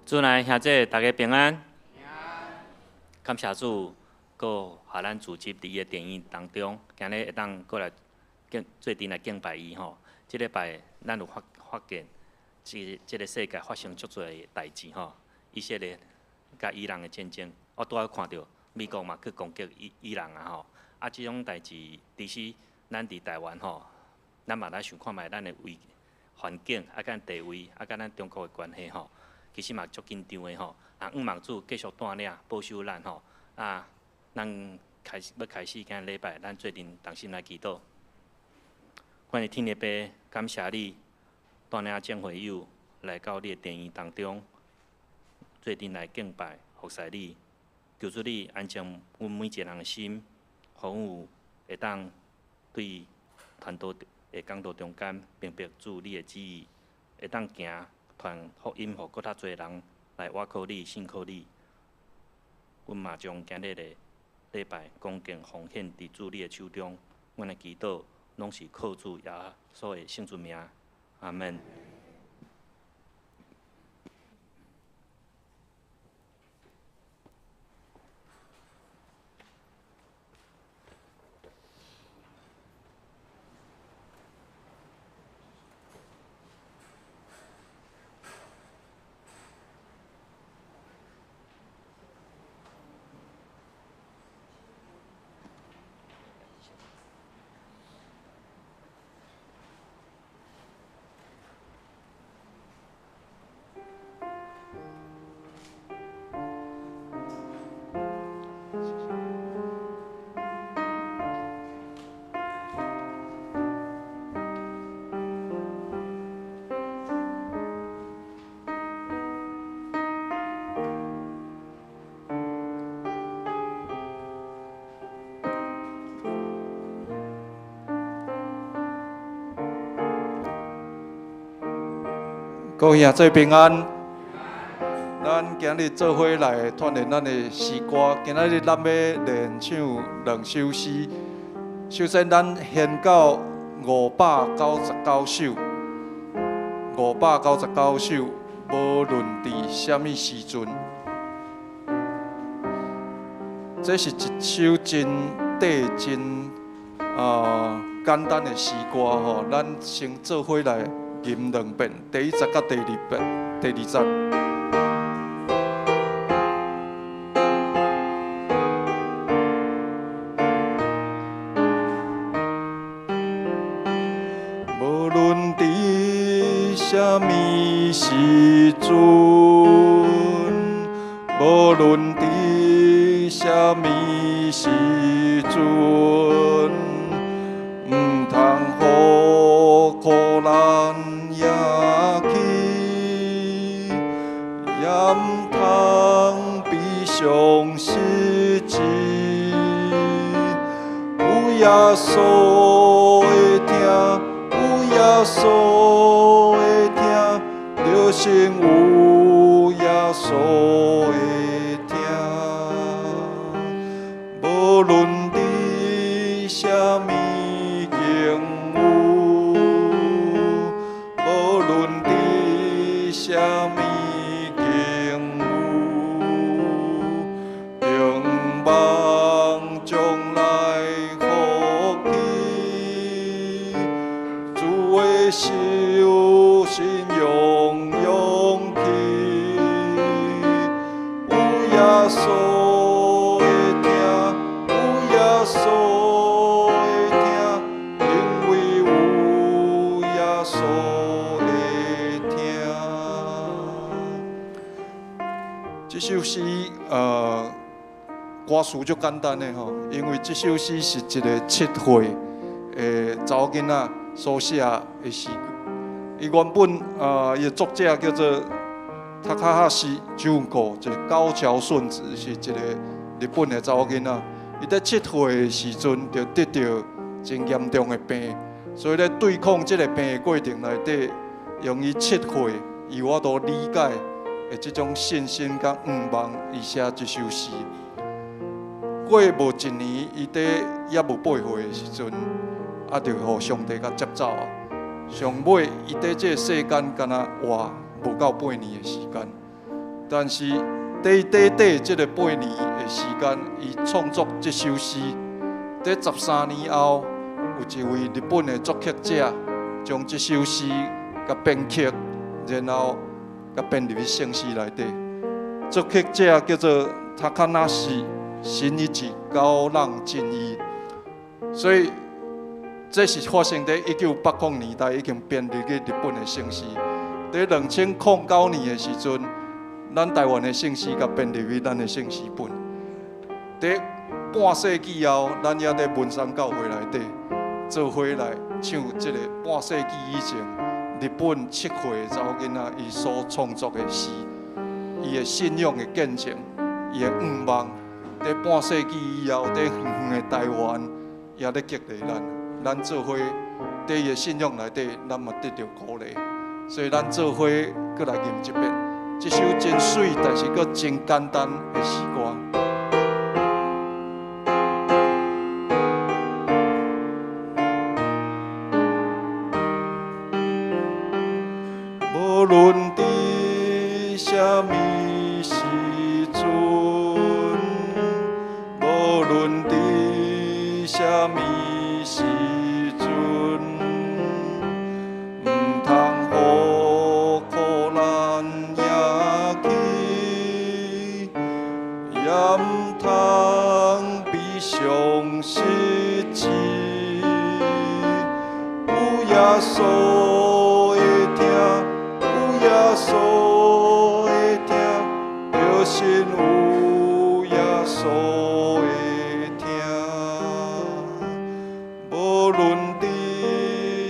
主内兄弟大家平安。感谢主，搁互咱组织伫伊个电影当中，今日会当过来做阵来敬拜伊吼。即礼拜咱有发现，即个世界发生足多代志吼，以色列甲伊朗的战争，我拄仔看到美国嘛去攻击伊朗啊吼。啊，即种代志，其实咱伫台湾吼，咱嘛来想看卖咱的环境啊，甲地位啊，甲咱中国的关系吼。其实嘛足紧张的吼，啊，望主继续带领保守咱吼，啊，咱要开始今日礼拜，咱做阵同心来祈祷。欢迎天父爸，感谢你带领众会友来到你的殿院当中，做阵来敬拜服侍你，求主你安静阮每一个人的心，互阮有会当对传道的讲道中间明白主你的旨意，会当行。传福音，互搁较侪人来倚靠你、信靠你。阮嘛将今日的礼拜恭敬奉献伫主你的手中。阮的祈祷拢是靠主耶稣的圣主名，阿门。各位兄弟平安。咱今日做伙来锻炼咱的诗歌。今日咱要练唱2首诗。首先，咱献到599首，599首，无论伫什么时阵。这是一首真简单的诗歌吼，咱先做伙来。吟2遍，第1节甲第2遍，第2节。无论伫什么时阵，无论伫什么时阵，唔通互苦难。也唔通悲伤失志，有耶稣的听，有耶稣的听，就先有耶稣的听。无论伫什么境遇，无论伫什么。修信用勇气，有耶稣的听，有耶稣的听，因为有耶稣的听。这首诗歌词就简单的吼，因为这首诗是一个7岁的查某囡仔。所写的诗，伊原本伊的作者叫做塔卡哈西朱古，就是高桥顺子，是一个日本的查某囡仔。伊在7岁的时阵就得到真严重的病，所以咧对抗这个病的过程内底，用伊7岁以我都理解的这种信心甲愿望，伊写这首诗。过无1年，伊在也无8岁的时阵。啊，就互上帝甲接走啊！上尾，伊伫这个世间，敢若活无到8年的时间。但是短这个8年的时间，伊创作这首诗，在13年后，有一位日本的作曲者将这首诗甲编曲，然后甲编入去圣诗内底。作曲者叫做高梨新一子高浪健一，所以这是发生在1980年代，已经编入去日本的圣诗。在2009年的时阵，咱台湾的圣诗甲编入去咱的圣诗本。在半世纪后，咱也在文山教会内底做伙来唱这个半世纪以前日本7岁查某囡仔伊所创作的诗，伊的信仰的见证，伊的愿望，在半世纪以后，在远远的台湾也咧激励咱做伙在伊的信仰内底，咱嘛得到鼓励，所以咱做伙搁来吟一遍。这首真水，但是搁真简单的诗歌。无论伫什么时阵，无论伫什么时阵，唔通互苦难压起，也唔通悲伤失志，有耶稣。所会听，就是有耶稣会听。无论伫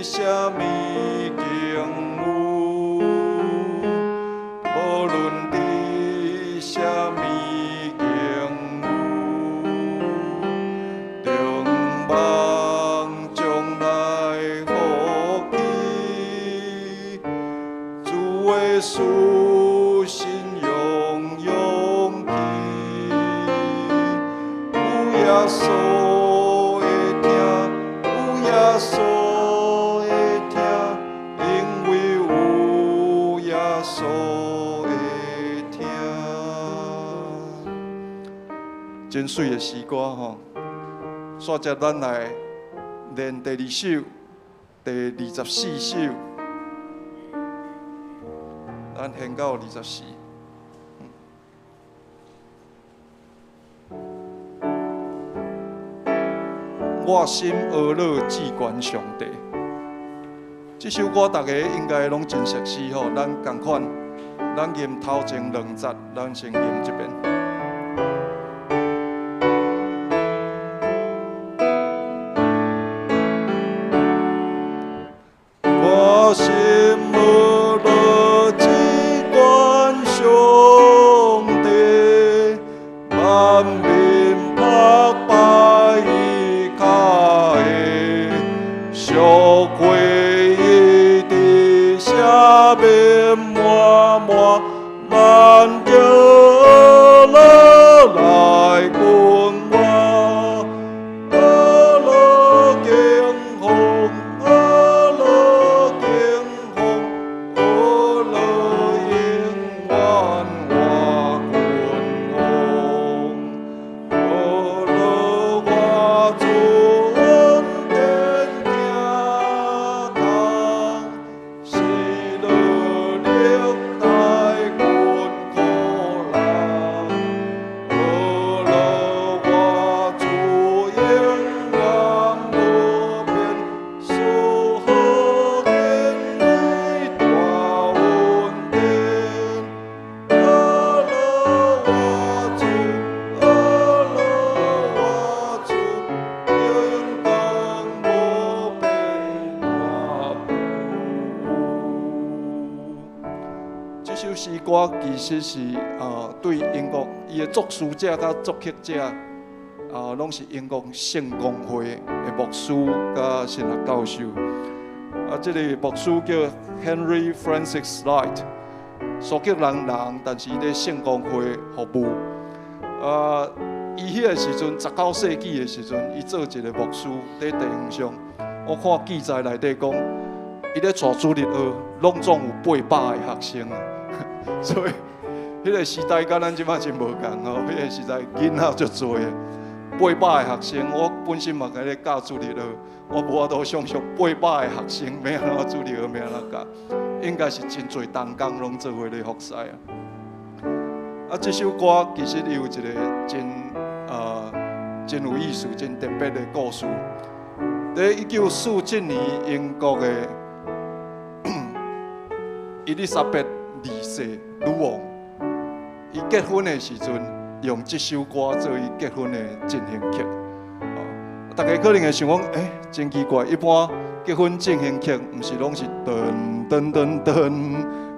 什么境遇，无论伫什么境遇，中望将来福气。耶稣信仰勇气，有耶稣会听，有耶稣会听，因为有耶稣会听。真水的诗歌吼，煞接咱来练第2首，第24首。咱献到24。我心懊恼只关上帝。这首歌大家应该拢真熟悉吼，咱同款，咱吟头前2节，咱先吟一遍。我心懊恼只关上帝，万民拍败伊脚的，赎回伊的下面满满，咱叫了来滚我，了敬奉。这首诗歌其实是对英国伊的作词者甲作曲者拢是英国圣公会的牧师甲神学教授。这个牧师叫 Henry Francis Light， 苏格兰人，但是伊在圣公会服务。伊迄个时阵19世纪的时阵，伊做一个牧师在地方上，我看记载内底讲，伊咧带主日学，拢总有800个学生啊。所以，迄个时代甲咱即摆真无共吼，迄个时代囡仔足多的，800个学生，我本身嘛甲咧教主日学，我无法度想象800个学生要安怎主日学要安怎教，应该是真侪同工拢做伙咧服侍啊。啊，这首歌其实有一个真有意思、真特别的故事。在1947年，英国的伊丽莎白二世女王，伊结婚的时阵，用这首歌做伊结婚的进行曲。大家可能会想讲，真奇怪，一般结婚进行曲，毋是拢是噔噔噔噔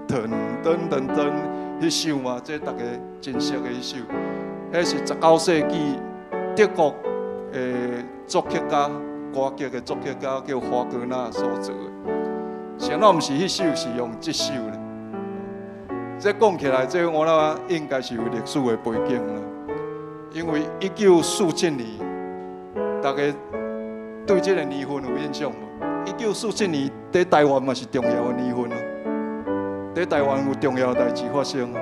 噔噔噔噔迄首嘛？这大家真熟的一首，迄是19世纪德国的作曲家、歌剧的作曲家叫华格纳所做的。想到毋是迄首，是用这首咧。这讲起来，这我那应该是有历史的背景啦。因为1947年，大家对这个年份有印象无？1947年在台湾嘛是重要的年份啊。在台湾有重要的代志发生啊，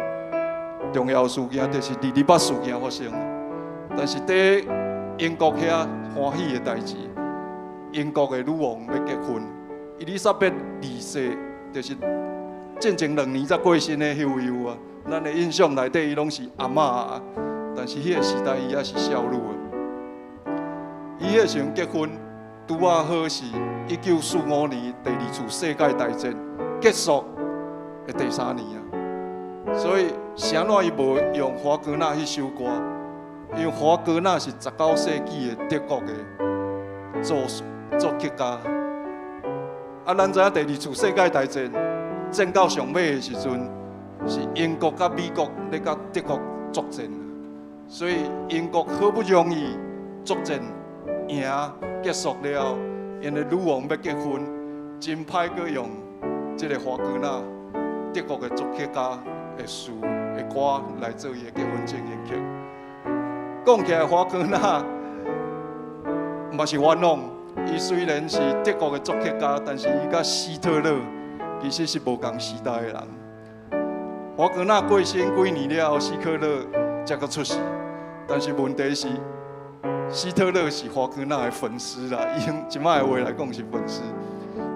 重要事件就是228事件发生啊。但是在英国遐欢喜的代志，英国的女王要结婚，伊丽莎白二世就是进前2年才过身的迄位啊。咱的印象内底伊拢是阿嬷啊，但是迄个时代伊也是少女啊。伊迄时阵结婚，拄啊好是1945年第2次世界大战结束的第3年啊。所以，啥怎伊无用华格纳迄首歌？因为华格纳是19世纪的德国的作曲家。啊，咱知影第2次世界大战战到上尾的时阵，是英国甲美国咧甲德国作战，所以英国好不容易作战赢结束了，因为女王要结婚，真歹阁用这个华格纳德国的作曲家的诗的歌来做伊的结婚进行曲。讲起来，华格纳嘛是冤枉。伊虽然是德国的作曲家，但是伊甲希特勒其实是无同时代的人。华格纳过身几年了后，希特勒才阁出世。但是问题是，希特勒是华格纳的粉丝啦，伊用即摆的话来讲是粉丝，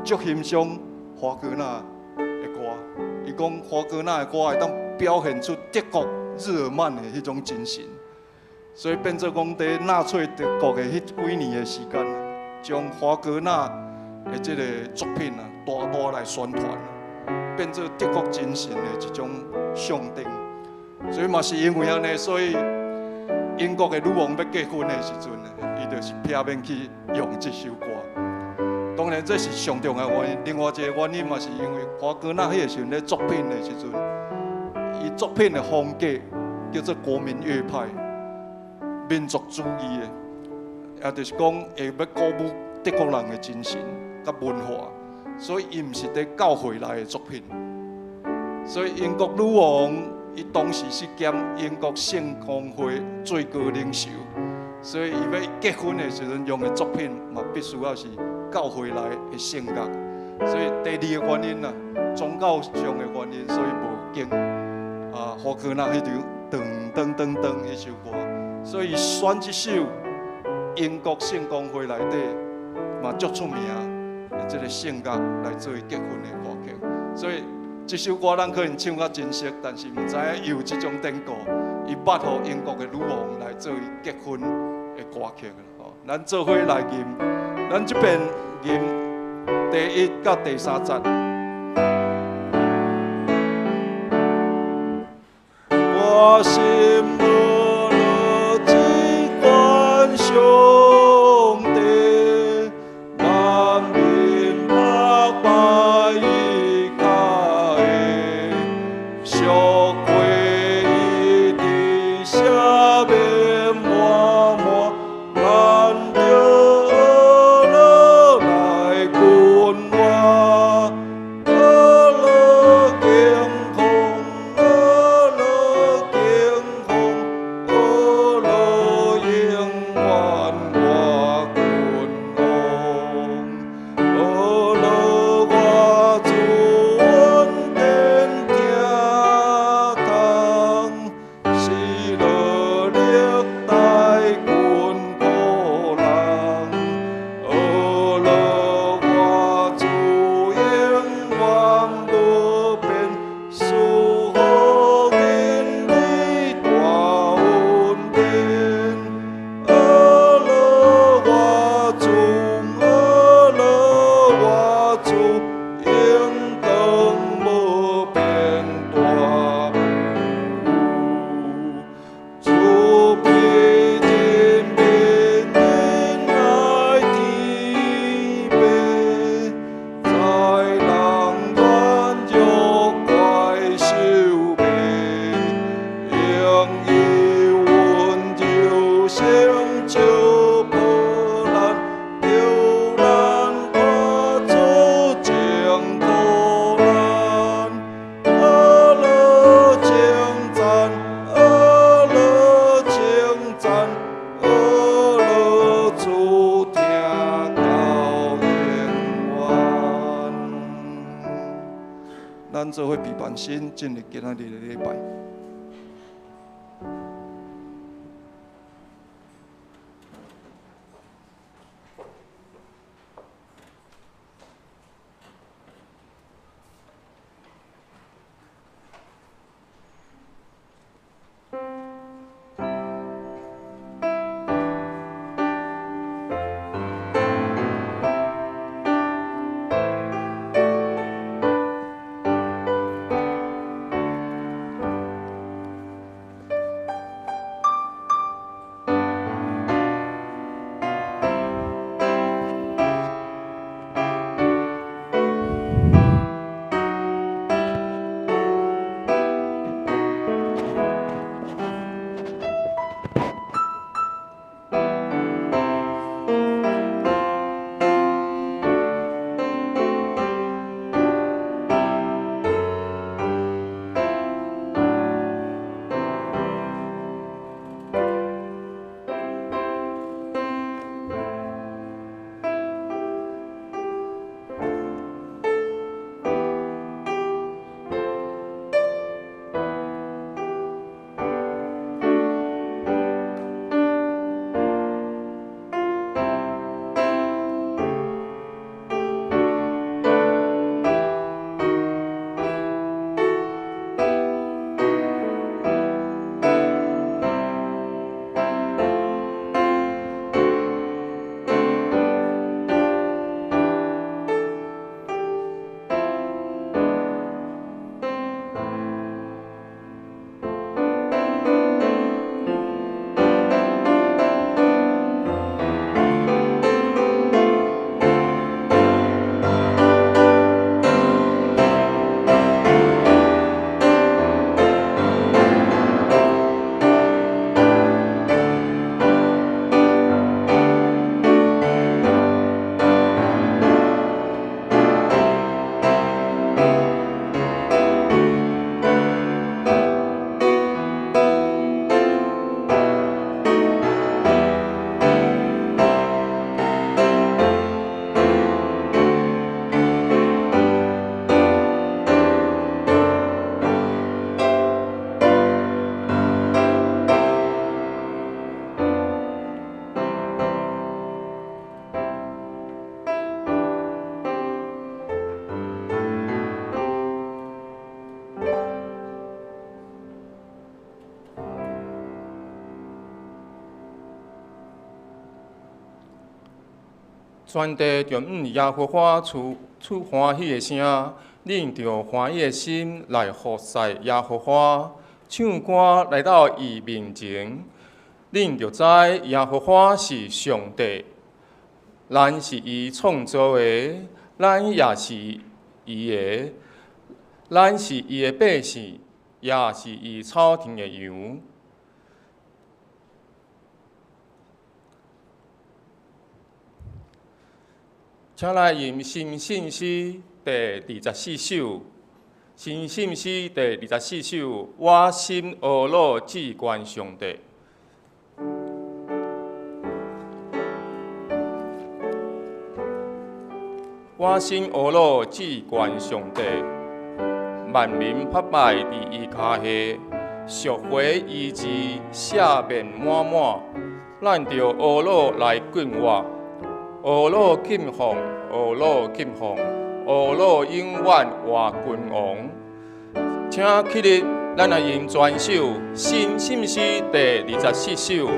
足欣赏华格纳的歌。伊讲华格纳的歌会当表现出德国日耳曼的迄种精神。所以变做讲，在纳粹德国的迄几年的时间，将华格纳的这个作品啊，大大来宣传，变做德国精神的一种象征。所以嘛是因为安尼，所以英国的女王要结婚的时阵，伊就是拼命去用这首歌。当然这是上重要的原因，另外一个原因嘛是因为华格纳迄个时阵咧作品的时阵，伊作品的风格叫做国民乐派。民族主义的，也就是讲会要鼓舞德国人的精神甲文化，所以伊毋是伫教会内的作品。所以英国女王伊当时是兼英国圣公会最高领袖，所以伊要结婚的时阵用的作品嘛，必须要是教会内的圣乐。所以第2个原因啦，宗教上的原因，所以无经华格纳迄条噔噔噔噔迄首歌。所以选这首英国圣公会内底嘛足出名的这个圣乐来做伊结婚的歌曲。所以这首歌咱可能唱甲真熟，但是毋知影有这种典故，伊捌互英国的女王来做伊结婚的歌曲啦。咱做伙来吟，咱这边吟第1到第3节。我心兄弟，万民拍拍伊脚的，小鬼伊伫下面默默看着俄勒来滚我，俄勒惊恐，俄勒惊咱做伙备万心进入今仔日的礼拜。全地中耶和华出欢喜的声，领着欢喜的心来服侍耶和华，唱歌来到伊面前，领着知耶和华是上帝，咱是伊创造的，咱也是伊的，咱是伊的百姓，也是伊草田的羊。请来吟新信诗第24首，新信诗第24首，我心俄罗至关上帝。我心俄罗至关上帝，万民拍摆伫伊脚下，赎回医治，赦免满满，咱着俄罗来敬我。俄罗敬奉，俄罗敬奉，俄罗永远活君王。请起立，咱来吟全首《新信诗》第24首。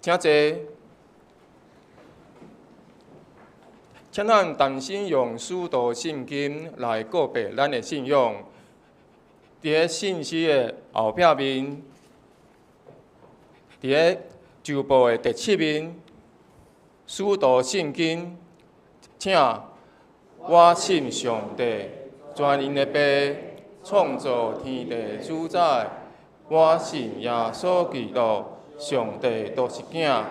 请坐。请咱同心用使徒信经来告白咱的信仰。伫咧信息的后壁面，伫咧旧部的第7面，使徒信经，请我信上帝，全能的爸，创造天地主宰。我信耶稣基督，上帝独一囝，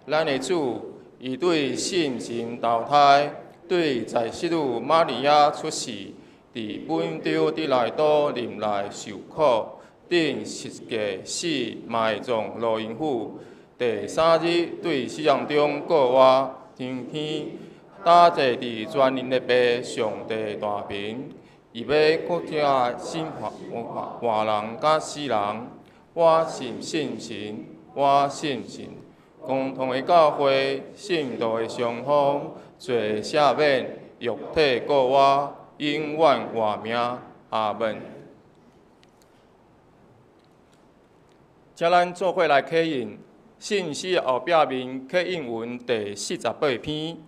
咱的主。伊对圣神投胎，对在世女玛利亚出世，伫本丢伫内岛林内受苦，顶十架死，埋葬罗营府。第3日对死人中过活，升天，搭坐伫全能的爸上帝大屏，伊要国家审判活人甲死人。我信圣神，我信神。共同的教会，圣道的相逢，罪赦免，肉体过活，永远活命。阿门。请咱做伙来刻印信息后壁面刻印文第48篇。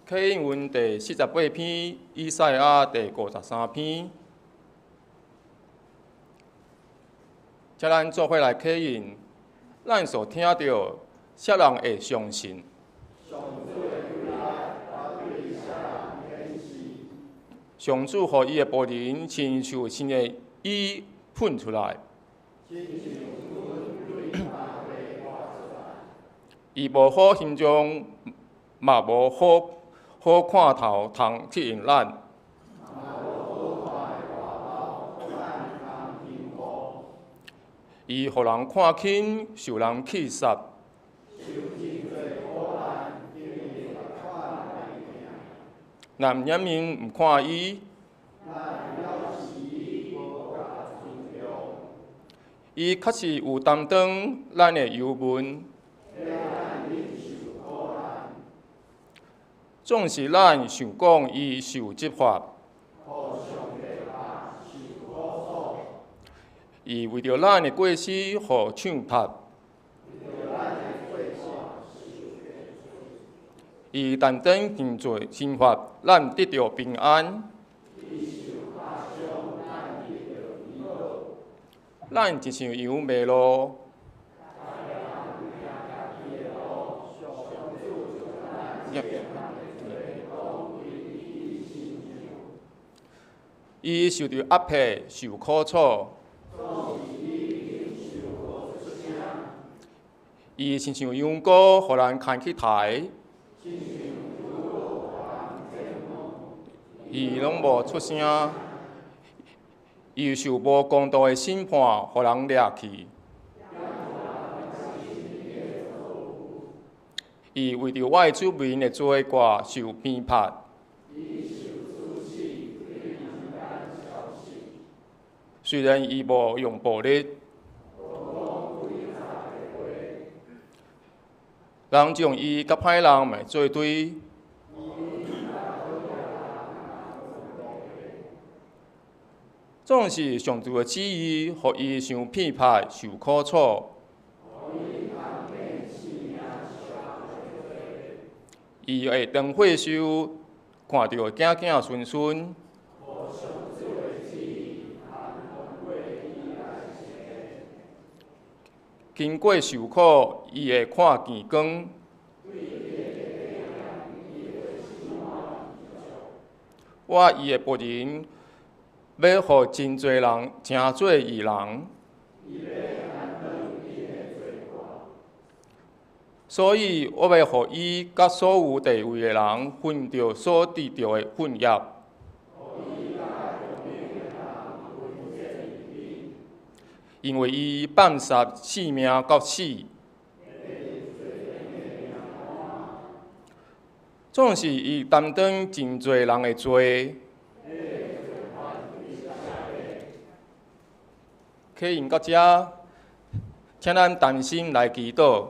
刻印文第48篇，以赛亚第53篇。请咱做伙来刻印，咱所听到，谁人会相信？上主予伊的仆人亲像新的伊喷出来，伊无好形状，嘛无好看头，通吸引咱。伊互人看轻，受人气杀。男人民毋看伊，伊确实有担当咱的忧闷。总是咱想讲伊受责罚。伊为着咱的过失，互抢拍；伊担当尽罪刑罚，咱得到平安。咱就像羊迷路，伊受着压迫，受苦楚。伊亲像羊羔，互人牵去抬，伊拢无出声。伊受无公道的审判，互人掠去。伊为着我的子民的罪过受鞭挞。虽然伊无用暴力。人将伊甲歹人埋做对，总是上主的旨意，互伊受骗拍、受苦楚。伊会当岁寿，看到囝囝孙孙。经过受苦，伊会看见光。我伊的仆人，要互真侪人成做义人。所以，我要互伊甲所有地位的人分着所得到的份业。因为伊放杀性命到死，总是伊担当真侪人的罪。刻印到遮，请咱同心来祈祷。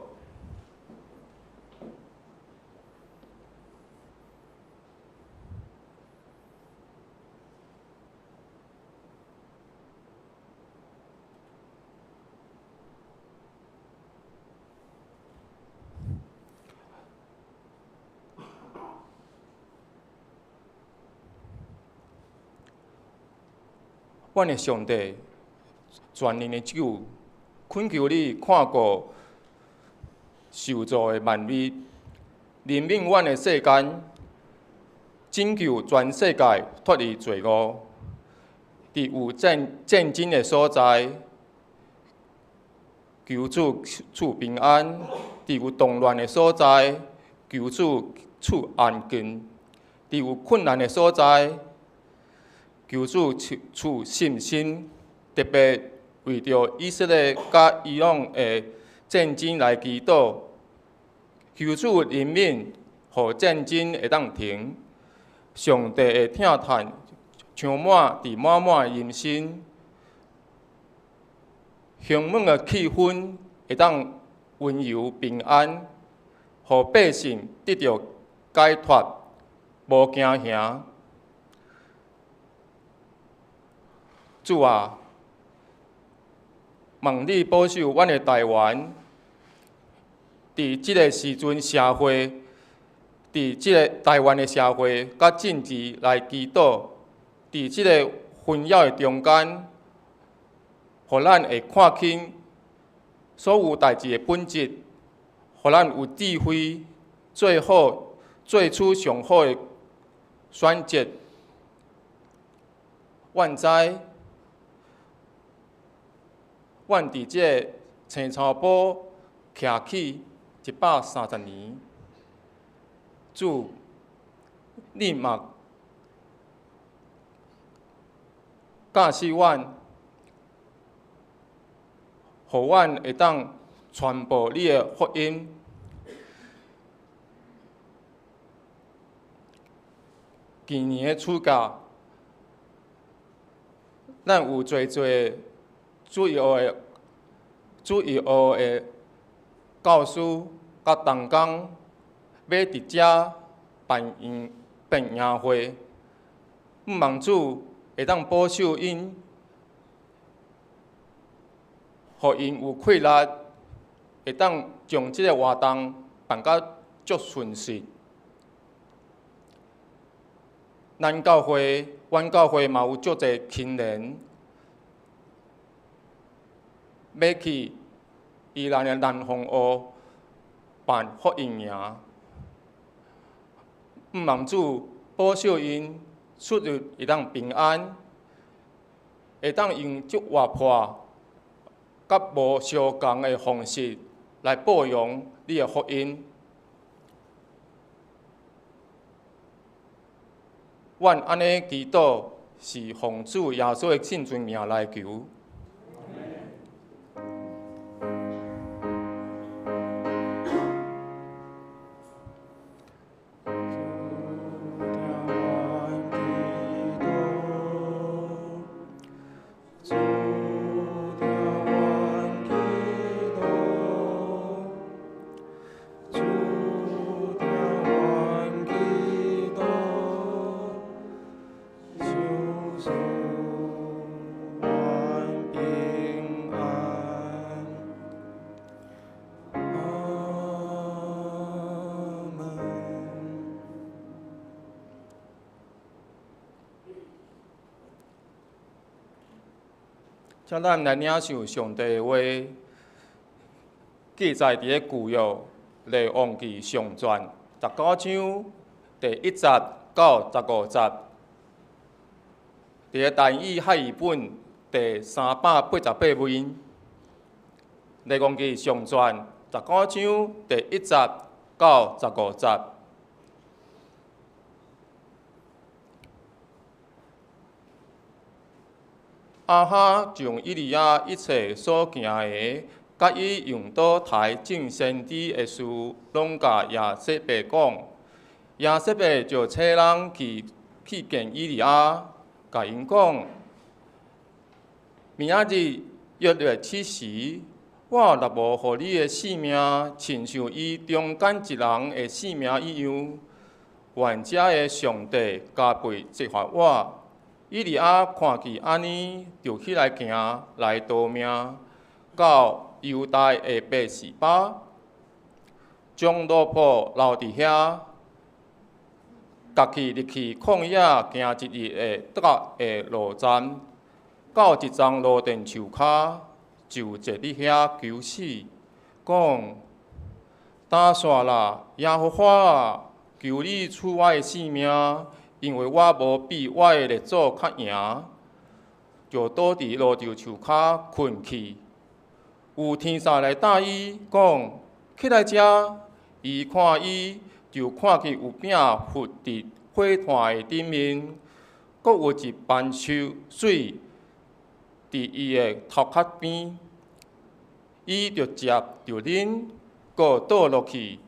阮的上帝，全能的主，恳求你看顾受造的万物，怜悯阮的世间，拯救全世界脱离罪恶。伫有战争的所在，求主赐平安；伫有动乱的所在，求主赐安静；伫有困难的所在，求主赐信心。特别为着以色列甲伊朗的战争来祈祷，求主怜悯，互战争会当停。上帝的疼叹充满伫满满人生，兴奋的气氛会当温柔平安，互百姓得到解脱，无惊吓。主啊，望你保守阮的台湾，伫即个时阵社会，伫即个台湾的社会甲政治来祈祷。伫即个纷扰的中间，互咱会看清所有代志的本质，互咱有智慧，做出上好的选择。阮知，阮伫即个青草埔徛起130年，主，你嘛教示阮，互阮会当传播你的福音。今年的暑假，咱有侪主要的教师甲同工，要伫遮办营会，望主会当保守因，互因有气力，会当将即个活动办甲足顺遂。阮教会嘛有足侪青年，要去宜兰的南方湖办福音营，望主保守因。出入会当平安，会当用足活泼、甲无相共的方式来播扬你的福音。阮安尼祈祷，是奉主耶稣的圣尊名来求。请咱来领受上帝的话，记载伫咧旧约列王记上传19章第1节到15节，伫咧单语汉语本第388面。列王记上传19章第1节到15节。亚哈将以利亚一切所行的，甲伊用倒台种先知的事，拢甲亚瑟伯讲。亚瑟伯就找人去见以利亚，甲因讲：明仔日约7时，我若无互你的性命亲像伊中间一人的性命一样，愿者的上帝加倍责罚我。以利亚看见安尼，就起来行来逃命，到犹大的伯示巴，将老婆留伫遐，家己入去旷野行一日的德的路站，到一丛路电树骹，就坐伫遐求死，讲：打煞啦，耶和华啊，求你赐我的性命，因为我无比我的列祖较赢。就倒伫路条树骹困去。有天使来答伊，讲：起来食。伊看伊，就看见有饼浮伫火炭的顶面，阁有一斑水伫伊的头壳边。伊就食就啉，阁倒落去。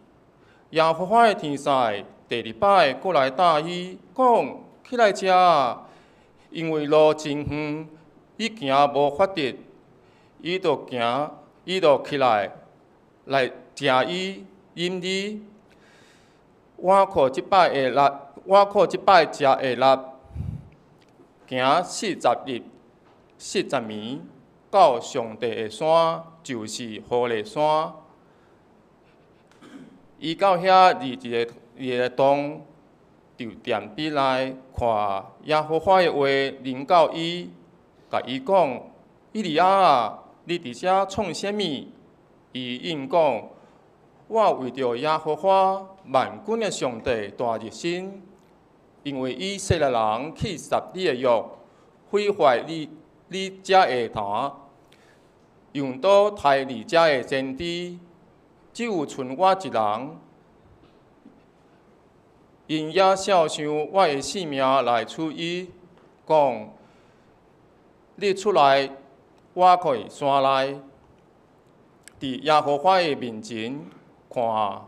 耶和华的天使第二摆阁来答伊，讲：起来食，因为路真远，伊行无法得。伊就起来食伊饮哩。我靠，即摆食会力，行40年，到上帝的山，就是何烈山。伊到遐伫一个洞，就踮边内看耶和华的话临到伊，甲伊讲：以利亚啊，你伫遮创啥物？伊应讲：我为着耶和华万军的上帝大热心，因为以色列人去杀你的约，毁坏你遮的坛，用刀杀你遮的先知，只有剩我一人。因也孝想我的性命来处伊，讲：你出来，我可以山内，伫耶和华的面前看，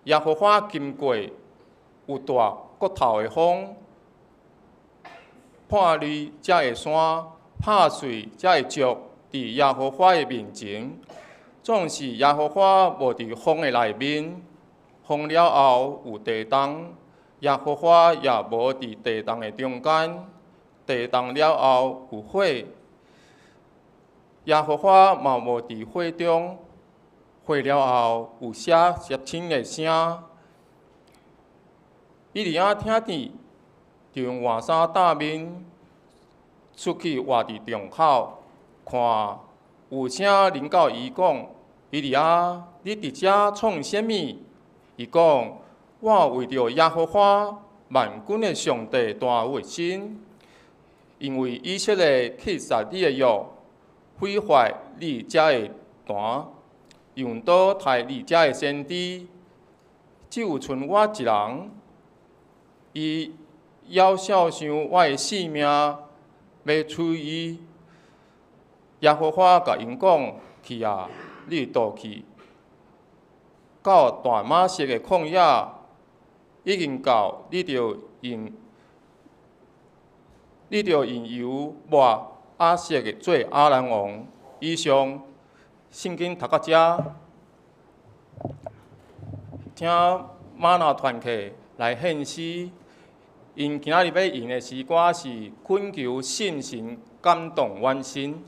耶和华经过有大骨头的风，破离遮的山，拍碎遮的石，伫耶和华的面前，总是耶和华无伫风的内面，风了后有地动。耶和华也无伫地动的中间，地动了后有火，耶和华嘛无伫火中，火了后有声清的声。以利亚听见，就用换衫搭面，出去活伫洞口，看有声临到伊讲：以利亚，你伫遮创啥物？伊讲：我为着耶和华万军的上帝大热心，因为以色列去杀你的约，毁坏你遮的坛，用刀杀你遮的先知，只有剩我一人。伊要孝想我的性命，要处伊。耶和华甲因讲：去啊，你倒去，到大马色的旷野。已经到，你着用油抹亚瑟的做亚兰王。以上圣经读到遮，请玛纳团契来献诗。因今仔日要吟的诗歌是恳求信心感动阮心。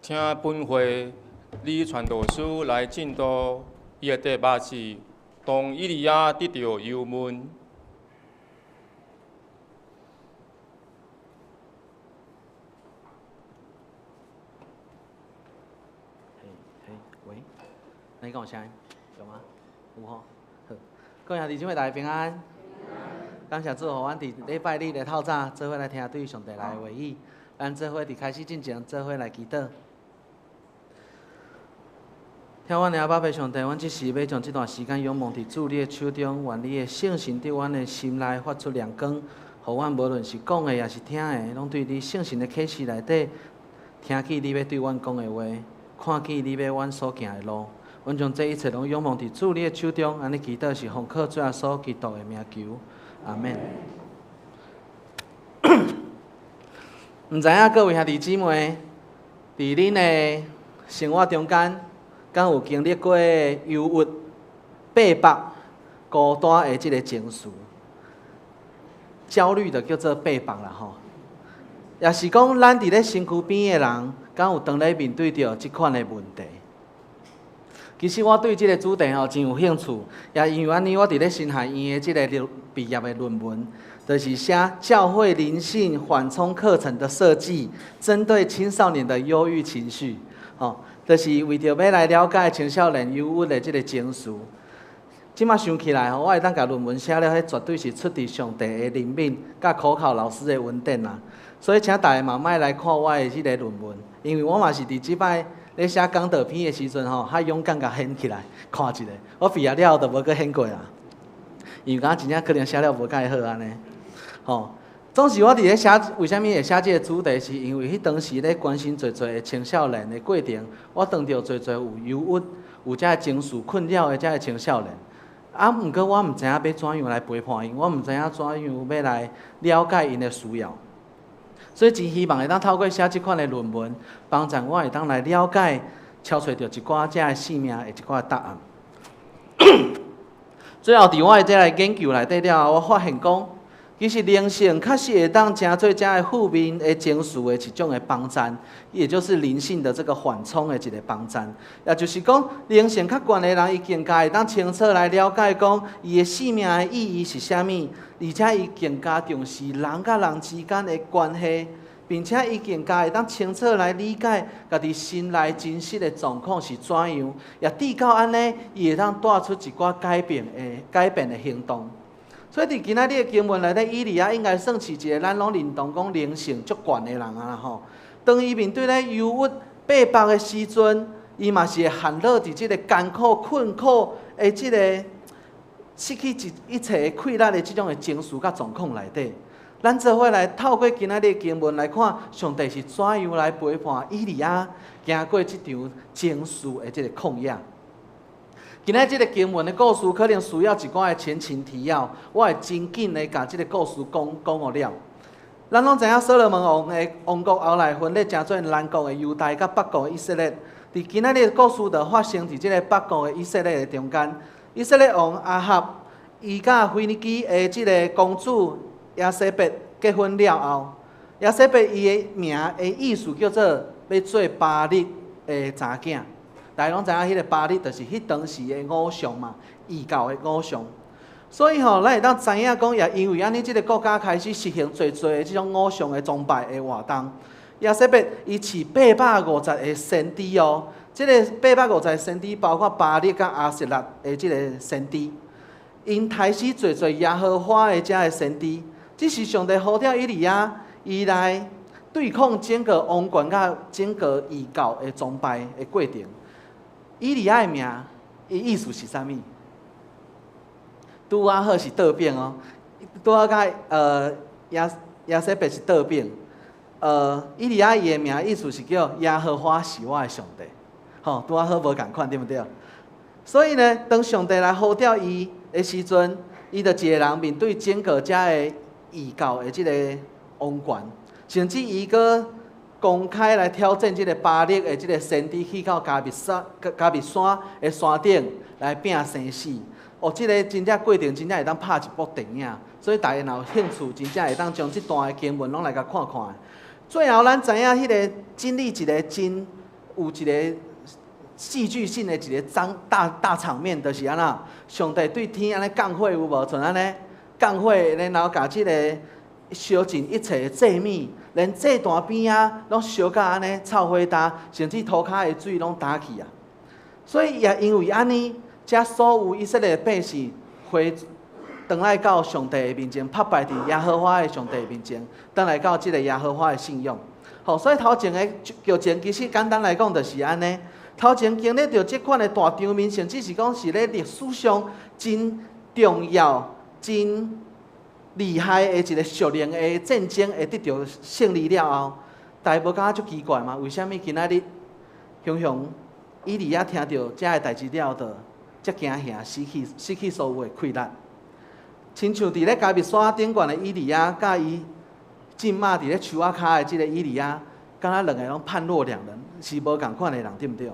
请本会李传道师来进度伊的第8次，当以利亚得到忧闷。喂，你讲有声音有吗？有吼。好，各位兄弟姊妹大家平安。感谢主，互阮伫礼拜日的透早，做伙来听对上帝来的话语。咱做伙伫开始之前，做伙来祈祷。听阮的阿爸父上帝，阮即时要将这段时间仰望伫主你的手中，愿你的圣神伫阮的心内发出亮光，互阮无论是讲的也是听的，拢对你圣神的启示内底，听见你要对阮讲的话，看见你要阮所行的路。阮将这一切拢仰望伫主你的手中，安尼祈祷是奉靠主耶稣基督的名求，阿免。毋知影各位兄弟姊妹，伫恁的生活中间，敢有经历过忧郁、逼迫、孤单的即个情绪？焦虑就叫做逼迫啦吼。也是讲咱伫咧身躯边的人，敢有当咧面对着即款的问题？其实我对即个主题吼真有兴趣，也因为安尼，我伫咧新海院的即个毕业的论文，就是写教会灵性缓冲课程的设计，针对青少年的忧郁情绪，就是为着要来了解青少年忧郁的即个情绪。即马想起来吼，我会当甲论文写了，迄绝对是出自上帝的灵敏，甲口考老师的文典啦。所以请大家嘛莫来看我的即个论文，因为我嘛是伫即摆咧写讲道篇的时阵吼，较勇敢甲掀起来看一下。我毕业了后就无搁掀过啦，因为真正可能写了无介好安尼。总是我伫咧写，为虾米会写即个主题？是因为迄当时咧关心侪的青少年的过程，我碰到侪有忧郁、有遮情绪困扰的遮青少年。毋过我毋知影要怎样来陪伴因，我毋知影怎样要来了解因的需要。所以真希望会当透过写即款的论文，帮助我会当来了解、敲找到一寡遮的性命的一寡答案。最后，伫我的这个研究内底了，我发现讲，其实灵性确实会当真做遮的负面的情绪的一种的帮助，也就是灵性的这个缓冲的一个帮助。也就是讲，灵性较悬的人，伊更加会当清楚来了解讲，伊的生命的意义是啥物，而且伊更加重视人甲人之间的关系，并且伊更加会当清楚来理解家己心内真实的状况是怎样，也至到安尼，伊会当带出一寡改变的行动。所以伫今仔日的经文内底，以利亚应该算是一个咱拢认同讲灵性足悬的人啊吼。当伊面对咧忧郁、逼迫的时阵，伊嘛是会陷落伫即个艰苦、困苦的即个失去一切的快乐的即种的情绪甲状况内底。咱做伙来透过今仔日的经文来看，上帝是怎样来陪伴以利亚行过即场情绪的即个抗压。今仔即个经文的故事可能需要一寡的前情提要，我会真紧的甲即个故事讲好了。咱拢知影所罗门王国后来分裂成做南国的犹大甲北国的以色列。伫今仔日的故事就发生伫即个北国的以色列的中间。以色列王阿哈，伊甲腓尼基的即个公主亚西伯结婚了后，亚西伯伊的名的意思叫做要做巴力的查囝。大家拢知影，迄个巴力就是迄当时的偶像嘛，异教的偶像。所以咱会当知影讲，也因为安尼，即个国家开始实行侪的即种偶像的崇拜的活动。亚西伯伊饲850个先知哦，即个850个先知包括巴力甲阿瑟拉的即个先知，因开始侪耶和华的遮的先知。这是上帝呼召以利亚，伊来对抗整个王权甲整个异教的崇拜的过程。以利亚的名，伊意思是啥物？拄啊好是倒饼哦，拄啊甲亚西伯是倒饼。以利亚伊的名意思是叫耶和华是我的上帝，拄啊好无共款，对不对？所以呢，当上帝来呼召伊的时阵，伊就一个人面对整个遮的异教的即个王权，甚至伊个公开来挑战即个巴力的即个先知，去到加密山的山顶来拼生死。即个真正过程真正会当拍一部电影，所以大家若有兴趣，真正会当将即段的经文拢来甲看看。最后咱知影迄个经历一个真有一个戏剧性的一个大场面，就是安那，上帝对天安尼降火有无？像安尼降火，然后甲即个烧尽一切的祭物，连祭坛边啊，拢烧甲安尼臭火焦，甚至涂骹的水拢打去啊！所以也因为安尼，遮所有以色列百姓回转来到上帝的面前，拍败伫耶和华的上帝的面前，转来到即个耶和华的信仰。吼，所以头前的剧情其实简单来讲，就是安尼。头前经历到即款的大场面，甚至是讲是咧历史上真重要、真厉害的一个属灵的战争，会得到胜利了后，大家无感觉足奇怪嘛？为虾米今仔日雄雄以利亚听到遮个代志了后，则惊吓，失去所有的气力？亲像伫咧加密山顶悬的以利亚，甲伊浸马伫咧树仔骹的即个以利亚，敢若两个拢判若两人，是无共款的人，对毋对？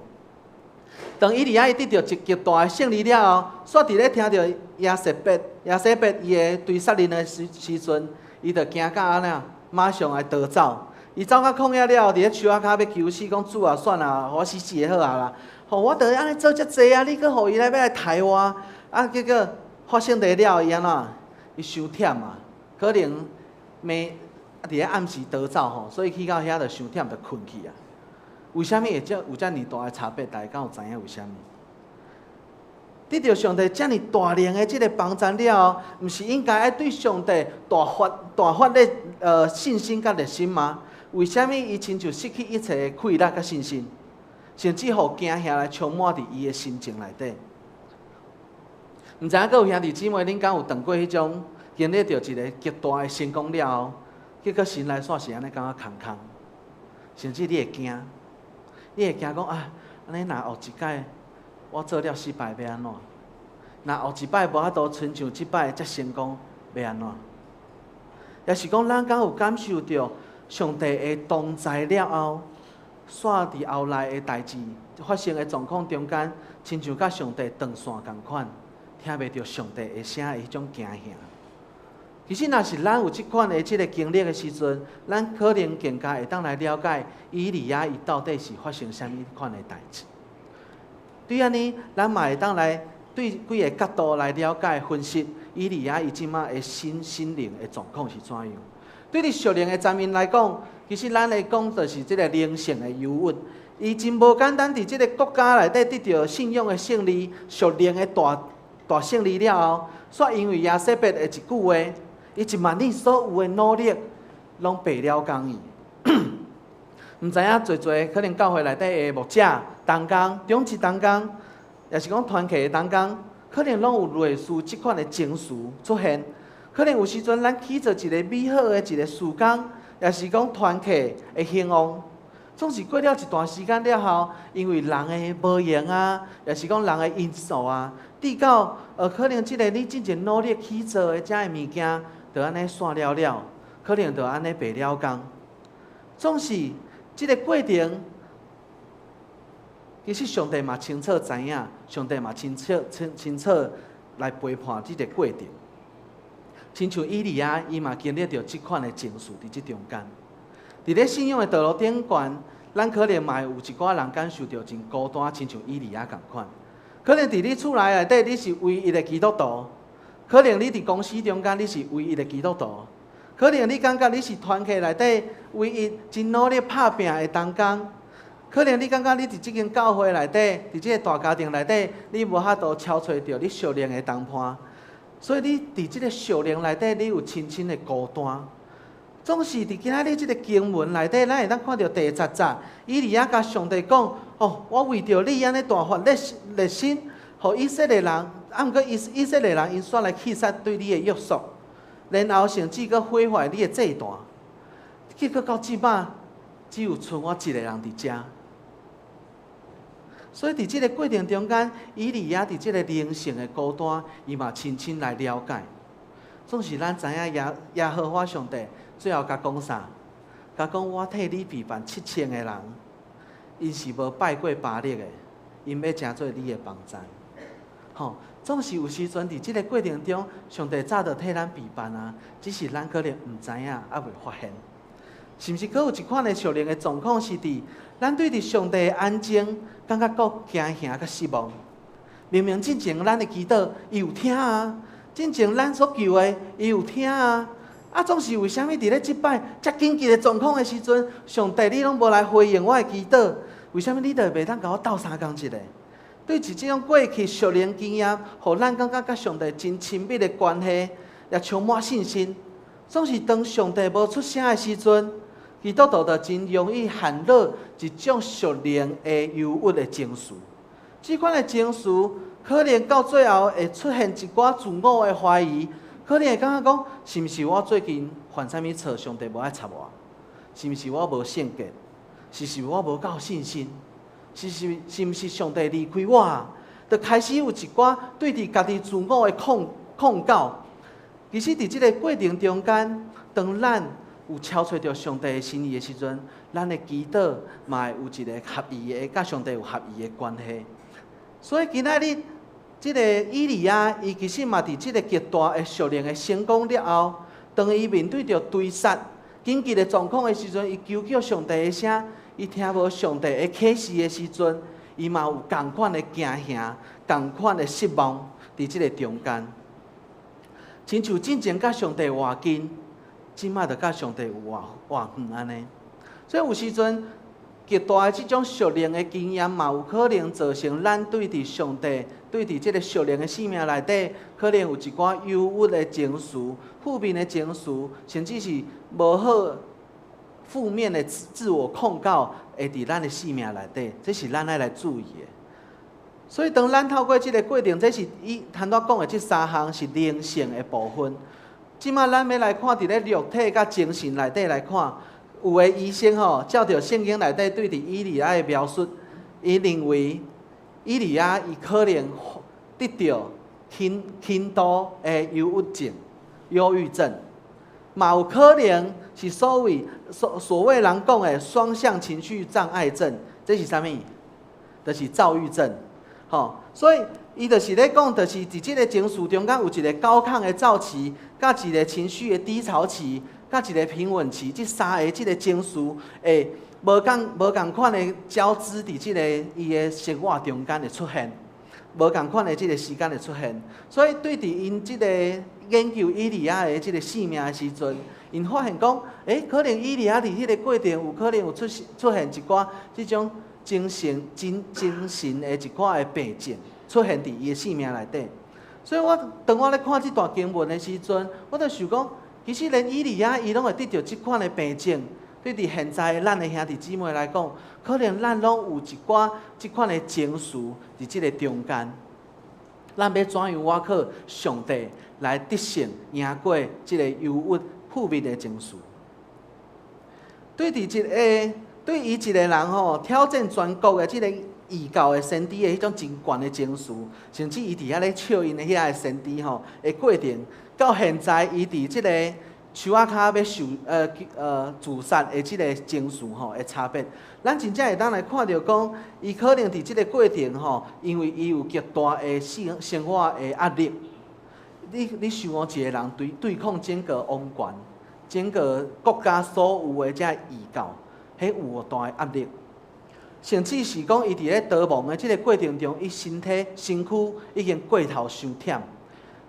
当以利亚伊得到一极大的胜利了后，煞伫咧听到亚瑟伯伊的对杀人的时阵，伊就惊到安那，马上来逃走。伊走到旷野了后，伫咧树仔骹要求死，讲主啊，算啊，我死就好啊啦。吼，我着安尼做遮济啊，你搁互伊来要来杀我，啊，结果发生地了，伊安怎？伊伤忝啊，可能伫咧暗时逃走吼，所以去到遐就伤忝，就困去啊。为虾米会有遮尔大的差别？大家敢有知影为虾米？得到上帝遮尔大量的即个帮助了后，毋是应该爱对上帝大发的信心甲热心吗？为虾米伊亲像失去一切的气力甲信心，甚至互惊吓来充满伫伊的心情内底？毋知影各有兄弟姊妹，恁敢有当过迄种经历到一个极大的成功了后，结果心内煞是安尼感觉空，甚至你会惊。你会惊讲啊，安尼若后一摆我做了失败要安怎？若后一摆无法度亲像即摆遮成功要安怎？也是讲咱敢有感受到上帝的同在了后，煞伫后来的代志发生的状况中间，亲像甲上帝断线共款，听袂到上帝的声的迄种惊吓。其实，若是咱有即款的即个经历的时阵，咱可能更加会当来了解以利亚伊到底是发生啥物款的代志。对安尼，咱嘛会当来对几个角度来了解分析以利亚伊即马的心灵的状况是怎样。对伫属灵的层面来讲，其实咱来讲就是即个灵性的忧郁。伊真无简单，伫即个国家内底得到信仰的胜利、属灵的大胜利了后，煞因为亚瑟伯的一句话。伊1万年所有的努力，拢白了工伊。毋知影侪可能教会内底的牧者、同工、中职同工，也是讲团契的同工，可能拢有类似即款的情绪出现。可能有时阵咱起做一个美好的一个事工，也是讲团契的兴旺。总是过了一段时间了后，因为人的无闲啊，也是讲人的因素啊，直到可能即个你真正努力去做的遮个物件。就安尼散了，可能就安尼白了工。总是即个过程，其实上帝嘛清楚知影，上帝嘛清楚来陪伴即个过程。亲像以利亚，伊嘛经历到即款的情绪伫即中间。伫咧信仰的道路顶悬，咱可能嘛有一寡人感受到真孤单，亲像以利亚共款。可能伫你厝内底，你是唯一的基督徒。可能你伫公司中间，你是唯一的基督徒；可能你感觉你是团契内底唯一真努力拍拼的同工；可能你感觉你伫即间教会内底，伫即个大家庭内底，你无法度超找到你属灵的同伴，所以你伫即个属灵内底，你有深深的孤单。总是伫今仔日即个经文内底，咱会当看到第10节，以利亚甲上帝讲：哦，我为着你安尼大发热心，互以色列人。毋过以色列人因煞来气杀对你的约束，然后甚至搁毁坏你的祭坛，结果到即摆只有剩我一个人伫遮。所以伫即个过程中间，以利亚伫即个灵性的孤单，伊嘛深深来了解。总是咱知影耶和华上帝最后甲讲啥？甲讲我替你备办7000个人，因是无拜过巴力的，因要成做你的帮助。吼。总是有时阵伫即个过程中，上帝早就替咱备办啊，只是咱可能毋知影，还未发现。是毋是佫有一款的属灵的状况是伫咱对伫上帝的安静，感觉佫惊吓甲失望。明明进前咱的祈祷伊有听啊，进前咱所求的伊有听啊，总是为虾米伫咧即摆遮紧急的状况的时阵，上帝你拢无来回应我的祈祷？为虾米你就袂当甲我斗相共一个？对即种过去属灵经验，互咱感觉甲上帝真亲密的关系，也充满信心。总是当上帝无出声的时阵，基督徒就真容易陷入一种属灵的忧郁的情绪。即款的情绪，可能到最后会出现一寡自我的怀疑，可能会感觉讲，是毋是我最近犯啥物错，上帝无爱插我？是毋是我无圣洁？是毋是我无够信心？是毋是上帝离开我啊？就开始有一寡对伫家己自我的控告。其实伫即个过程中间，当咱有超找到上帝的心意的时阵，咱的祈祷嘛会有一个合意的，甲上帝有合意的关系。所以今仔日，即个以利亚，伊其实嘛伫即个极大的属灵的成功了后，当伊面对着追杀紧急的状况的时阵，伊求叫上帝的声，伊听无上帝的启示的时阵，伊嘛有同款的惊吓、同款的失望伫即个中间。亲像之前甲上帝偌近，即摆就甲上帝有偌远安尼。所以有时阵极大的即种属灵的经验，嘛有可能造成咱对伫上帝、对伫即个属灵的生命内底，可能有一寡忧郁的情绪、负面的情绪，甚至是无好、负面的自我控告，会伫咱的生命内底，这是咱爱来注意的。所以，当咱透过即个过程，这是伊坦我讲的即三项是灵性的部分。即摆咱要来看伫咧肉体甲精神内底来看，有的医生照着圣经内底对伫以利亚的描述，伊认为以利亚伊可能得到轻度的忧郁症，嘛有可能是所谓人讲的双向情绪障碍症，这是啥物？就是躁郁症。所以伊就是咧讲，就是伫即个情绪中间有一个高亢的躁期，甲一个情绪的低潮期，甲一个平稳期，即三个即个情绪会无共款的交织伫即个伊的生活中间的出现，无共款的即个时间的出现。所以对伫因即个研究以利亚的即个性命的时阵，因发现讲，可能以利亚伫迄个过程有可能有出现一寡即种精神的一寡的病症出现伫伊的生命内底，所以当我咧看这段经文的时阵，我就想讲，其实连以利亚伊拢会得到这款的病症，对伫现在咱的兄弟姊妹来讲，可能咱拢有一寡这款的情绪伫这个中间，咱要怎样我靠上帝来得胜赢过这个忧郁负面的情绪？对伊一个人挑战全国的即个异教的先知的迄种真悬的情绪，甚至伊伫遐咧笑因的遐个先知的过程，到现在伊伫即个树仔骹要受自杀的即个情绪的差别，咱真正会当来看到讲，伊可能伫即个过程因为伊有极大的生活的压力。你想一个人对抗整个王权、整个国家所有的遮异教。迄有大的压力，甚至是讲伊伫咧逃亡的即个过程中，伊身躯已经过头伤忝，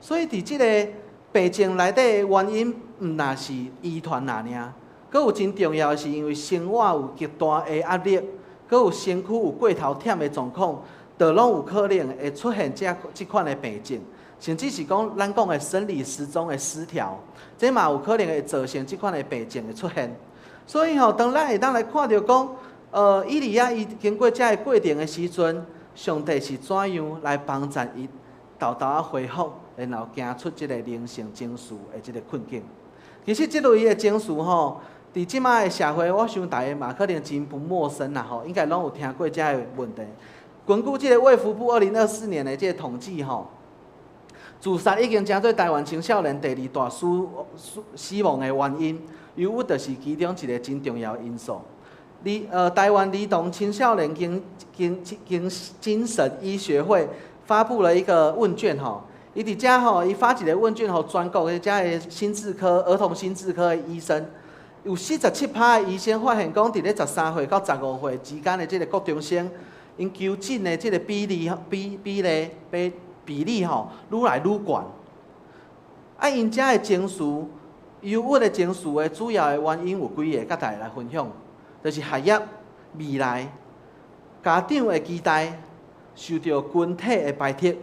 所以伫即个病症内底的原因，毋若是遗传尔，阁有真重要的是因为生活有极大的压力，阁有身躯有过头忝的状况，就拢有可能会出现即款的病症，甚至是讲咱讲的生理时钟的失调，这嘛有可能会造成即款的病症的出现。所以当咱会当来看到讲，以利亚伊经过这个过程的时阵，上帝是怎样来帮助伊豆啊恢复，然后行出这个灵性情绪的这个困境。其实这类的情绪伫即摆的社会，我想大家嘛可能真不陌生啦应该拢有听过这个问题。根据这个卫福部2024年的这个统计自杀已经成做台湾青少年第2大死亡的原因。忧郁就是其中一个真重要的因素。台湾儿童青少年精神医学会发布了一个问卷伊伫遮伊发一个问卷全国的遮的儿童心智科的医生，有47%的医生发现讲，伫咧13岁到15岁之间的即个国中生，因求诊的即个比例吼，愈来愈悬。啊，因遮的情绪，忧郁的情绪的主要的原因有几个，甲大家来分享，就是学业、未来、家长的期待，受到群体的排斥、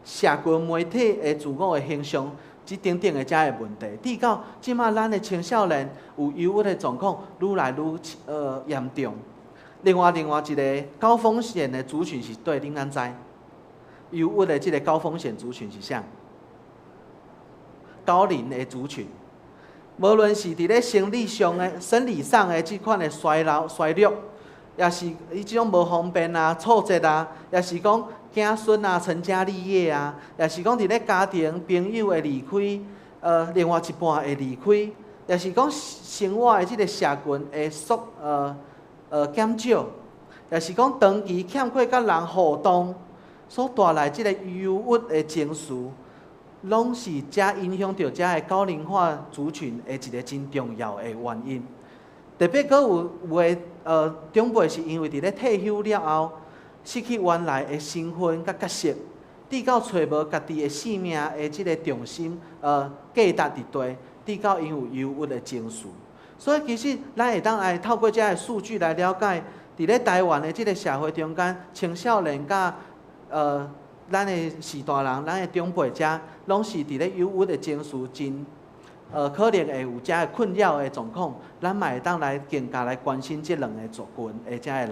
社群媒体的自我的形象，即等等的遮个问题，致到即马咱的青少年有忧郁的状况愈来愈严重。另外一个高风险的族群是对恁安知？忧郁的即个高风险族群是啥？高龄的族群，无论是伫咧生理上的即款的衰弱，也是伊即种无方便啊、挫折啊，也是讲子孙啊成家立业啊，也是讲伫咧家庭朋友的离开，另外一半的离开，也是讲生活的即个社群的减少，也是讲长期欠缺甲人互动所带来即个忧郁的情绪。拢是遮影响到遮个高龄化族群的一个真重要的原因。特别阁有的长辈是因为伫咧退休了后，失去原来的身份甲角色，致到找无家己的生命的即个重心，价值伫地，致到因有忧郁的情绪。所以其实咱会当来透过遮个数据来了解，伫咧台湾的即个社会中间，青少年甲咱的士大人，咱的长辈者，拢是伫咧忧郁的情绪真，可能会有遮个困扰的状况，咱嘛会当来更加来关心即两个族群的遮个人。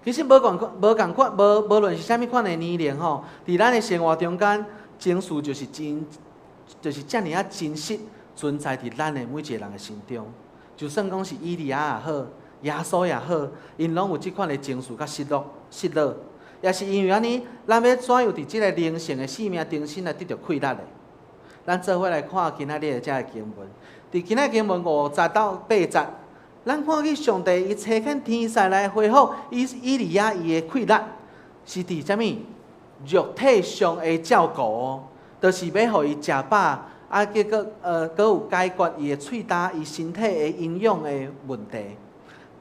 其实无论是啥物款的年龄吼，伫咱的生活中间，情绪就是遮尔啊真实存在伫咱的每一个人的心中。就算讲是以利亚也好，耶稣也好，因拢有即款的情绪甲失落。也是因为安尼，咱要怎样伫即个灵性的生命中心来得到快乐的？咱做伙来看今仔日的遮个经文。伫今仔经文50到8节，咱看见上帝伊差遣天使来恢复以利亚伊的快乐，是伫啥物？肉体上的照顾哦，就是要互伊食饱，结果阁有解决伊的喙焦、伊身体的营养的问题。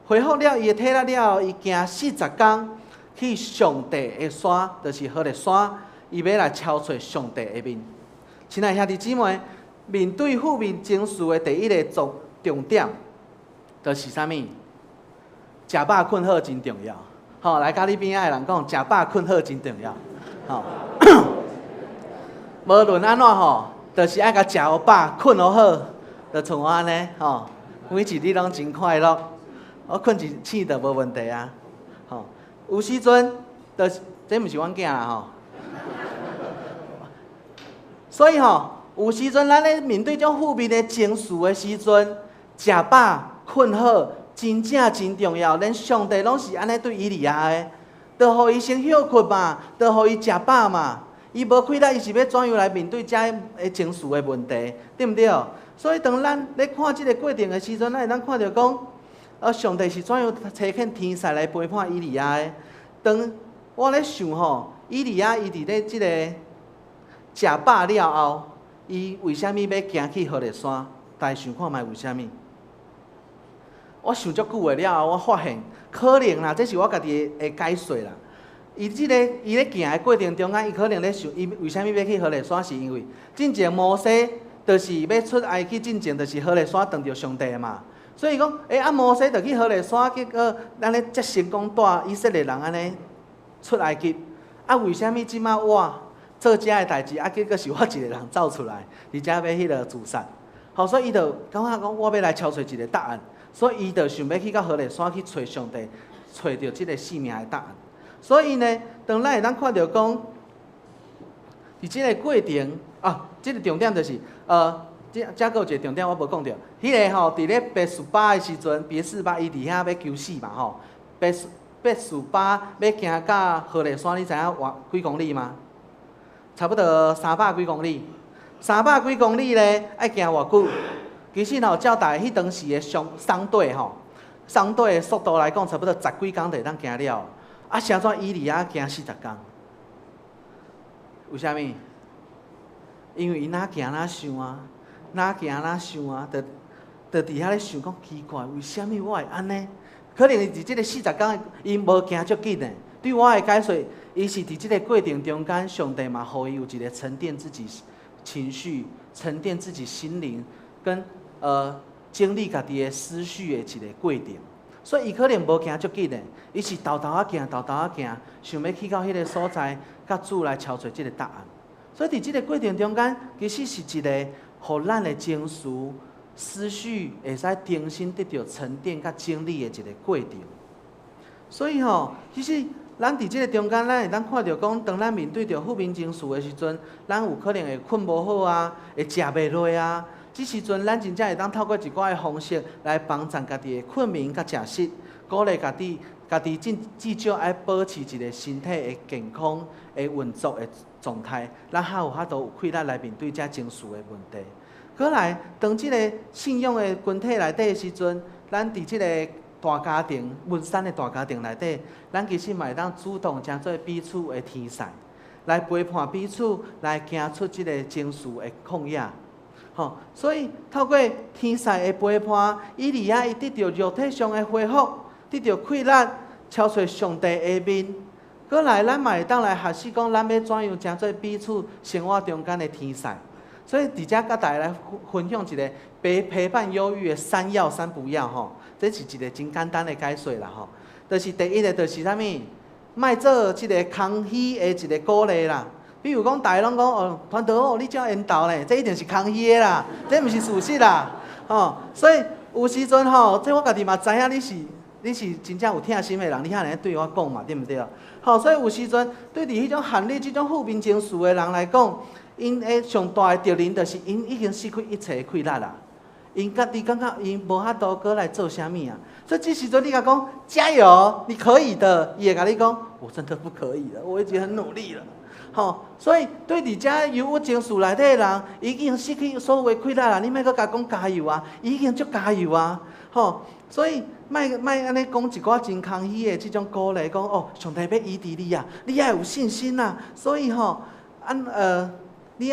恢复了伊的体力了后，伊行40天。去上帝的山，就是何烈山，伊要来超出上帝的面。亲爱兄弟姊妹，面对负面情绪的第一个重点，就是啥物？食饱困好真重要。吼，来甲你边仔的人讲，食饱困好真重要。吼，无论安怎吼，就是爱甲食好饱，困好好，就像我安尼吼，每一日拢真快乐。我困一醒就无问题啊。吼。有时阵，就是这毋是阮囝啦吼。所以吼，有时阵咱咧面对种负面的情绪的时阵，食饱困好，真正真重要。连上帝拢是安尼对以利亚的，就互伊先休困嘛，就互伊食饱嘛。伊无快乐，伊是要怎样来面对遮个情绪的问题，对毋对？所以当咱咧看即个过程的时阵，咱会当看到讲，上帝是怎样差遣天使来陪伴以利亚的？当我咧想吼，以利亚伊伫咧即个食饱了后，伊为虾米要行去何烈山？大家想看觅为虾米？我想足久的了后，我发现可能啦，这是我家己的解说啦。伊咧行的过程中间，伊可能咧想，伊为虾米要去何烈山？是因为进前摩西就是要出埃及进前，就是何烈山撞着上帝嘛。所以讲，摩西就去何烈山，结果咱咧才成功带以色列人安尼出埃及。为虾米即马我做遮个代志，结果是我一个人走出来，伫遮要迄个自杀。好，所以伊就感觉讲，我要来敲找一个答案，所以伊就想要去到何烈山去找上帝，找到即个生命的答案。所以呢，当咱会当看到讲，伫即个过程即个重点就是遮个有一个重点我无讲到，迄个吼，伫咧别是巴的时阵，别是巴伊伫遐要求死嘛吼，别是巴要行到何烈山，你知影几公里吗？差不多300几公里，300几公里咧，爱行偌久？其实吼，照大迄当时的商队吼，商队的速度来讲，差不多10几工就会当行了。啥怎以利亚行40工？为虾米？因为伊哪行哪想啊？哪行哪想啊？就伫遐咧想讲奇怪，为什么我会安尼？可能伫即个40天，伊无行足紧的。对我的解说，伊是伫即个过程中间，上帝嘛，互伊有一个沉淀自己情绪、沉淀自己心灵，跟整理家己的思绪的一个过程。所以伊可能无行足紧的，伊是豆豆仔行，豆豆仔行，想要去到迄个所在，甲主来敲找即个答案。所以伫即个过程中间，其实是一个互咱的情绪、思绪会使重新得到沉淀甲整理的一个过程。所以其实咱伫即个中间，咱会当看到讲，当咱面对着负面情绪的时阵，咱有可能会困无好啊，会食袂落啊。即时阵，咱真正会当透过一寡的方式来帮助家己的困眠甲食食，鼓励家己至少爱保持一个身体的健康、的运作的状态，咱较有法度有气力来面对这情绪的问题。过来，当即个信仰的群体内底的时阵，咱伫即个大家庭、文山的大家庭内底，咱其实嘛会当主动诚做彼此的天使，来陪伴彼此，来行出即个情绪的旷野。所以透过天使的陪伴，以利亚伊得到肉体上的恢复，得到气力，超出上帝的面。过来，咱嘛会当来学习讲，咱要怎样诚做彼此生活中间的天使。所以伫遮甲大家来分享一个陪伴忧郁的3要3不要这是一个真简单的解说啦就是第一个就是啥物，莫做即个空虚的一个鼓励啦。比如讲，大家拢讲团队你遮缘投咧，这一定是空虚的啦，这毋是事实啦所以有时阵这我家己嘛知影你是真正有疼心的人，你遐尼对我讲嘛，对毋对所以有时阵对伫迄种含你即种负面情绪的人来讲，因的上大的责任就是因已经失去一切的气力啦。因家己感觉因无法度过来做啥物啊，所以这时阵你甲讲加油，你可以的，伊会甲你讲我真的不可以了，我已经很努力了。所以对伫遮忧郁情绪内底的人，已经失去所有的气力啦。你莫阁甲讲加油啊，已经足加油啊。所以莫安尼讲一寡真空虚的即种鼓励，讲上帝要医治你啊，你要有信心啊。所以你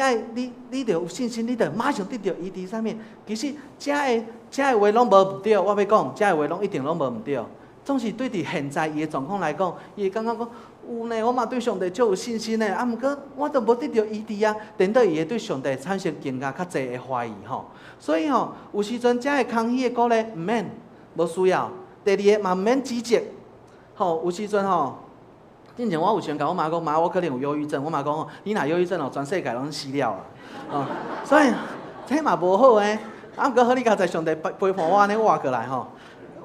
着有信心，你着马上得到医治。啥物？其实遮的话拢无毋对，我要讲，遮的话拢一定拢无毋对。总是对伫现在伊的状况来讲，伊会感觉讲有呢，我嘛对上帝足有信心呢。毋过我都无得到医治啊，等到伊会对上帝产生更加较侪的怀疑所以有时阵遮的空虚的鼓励毋免，无需要。第二个嘛毋免指责有时阵之前我有想甲我妈讲，妈，我可能有忧郁症。我妈讲你若忧郁症全世界拢死了啊！所以这嘛无好诶。毋过好，你家在上帝陪伴我安尼活过来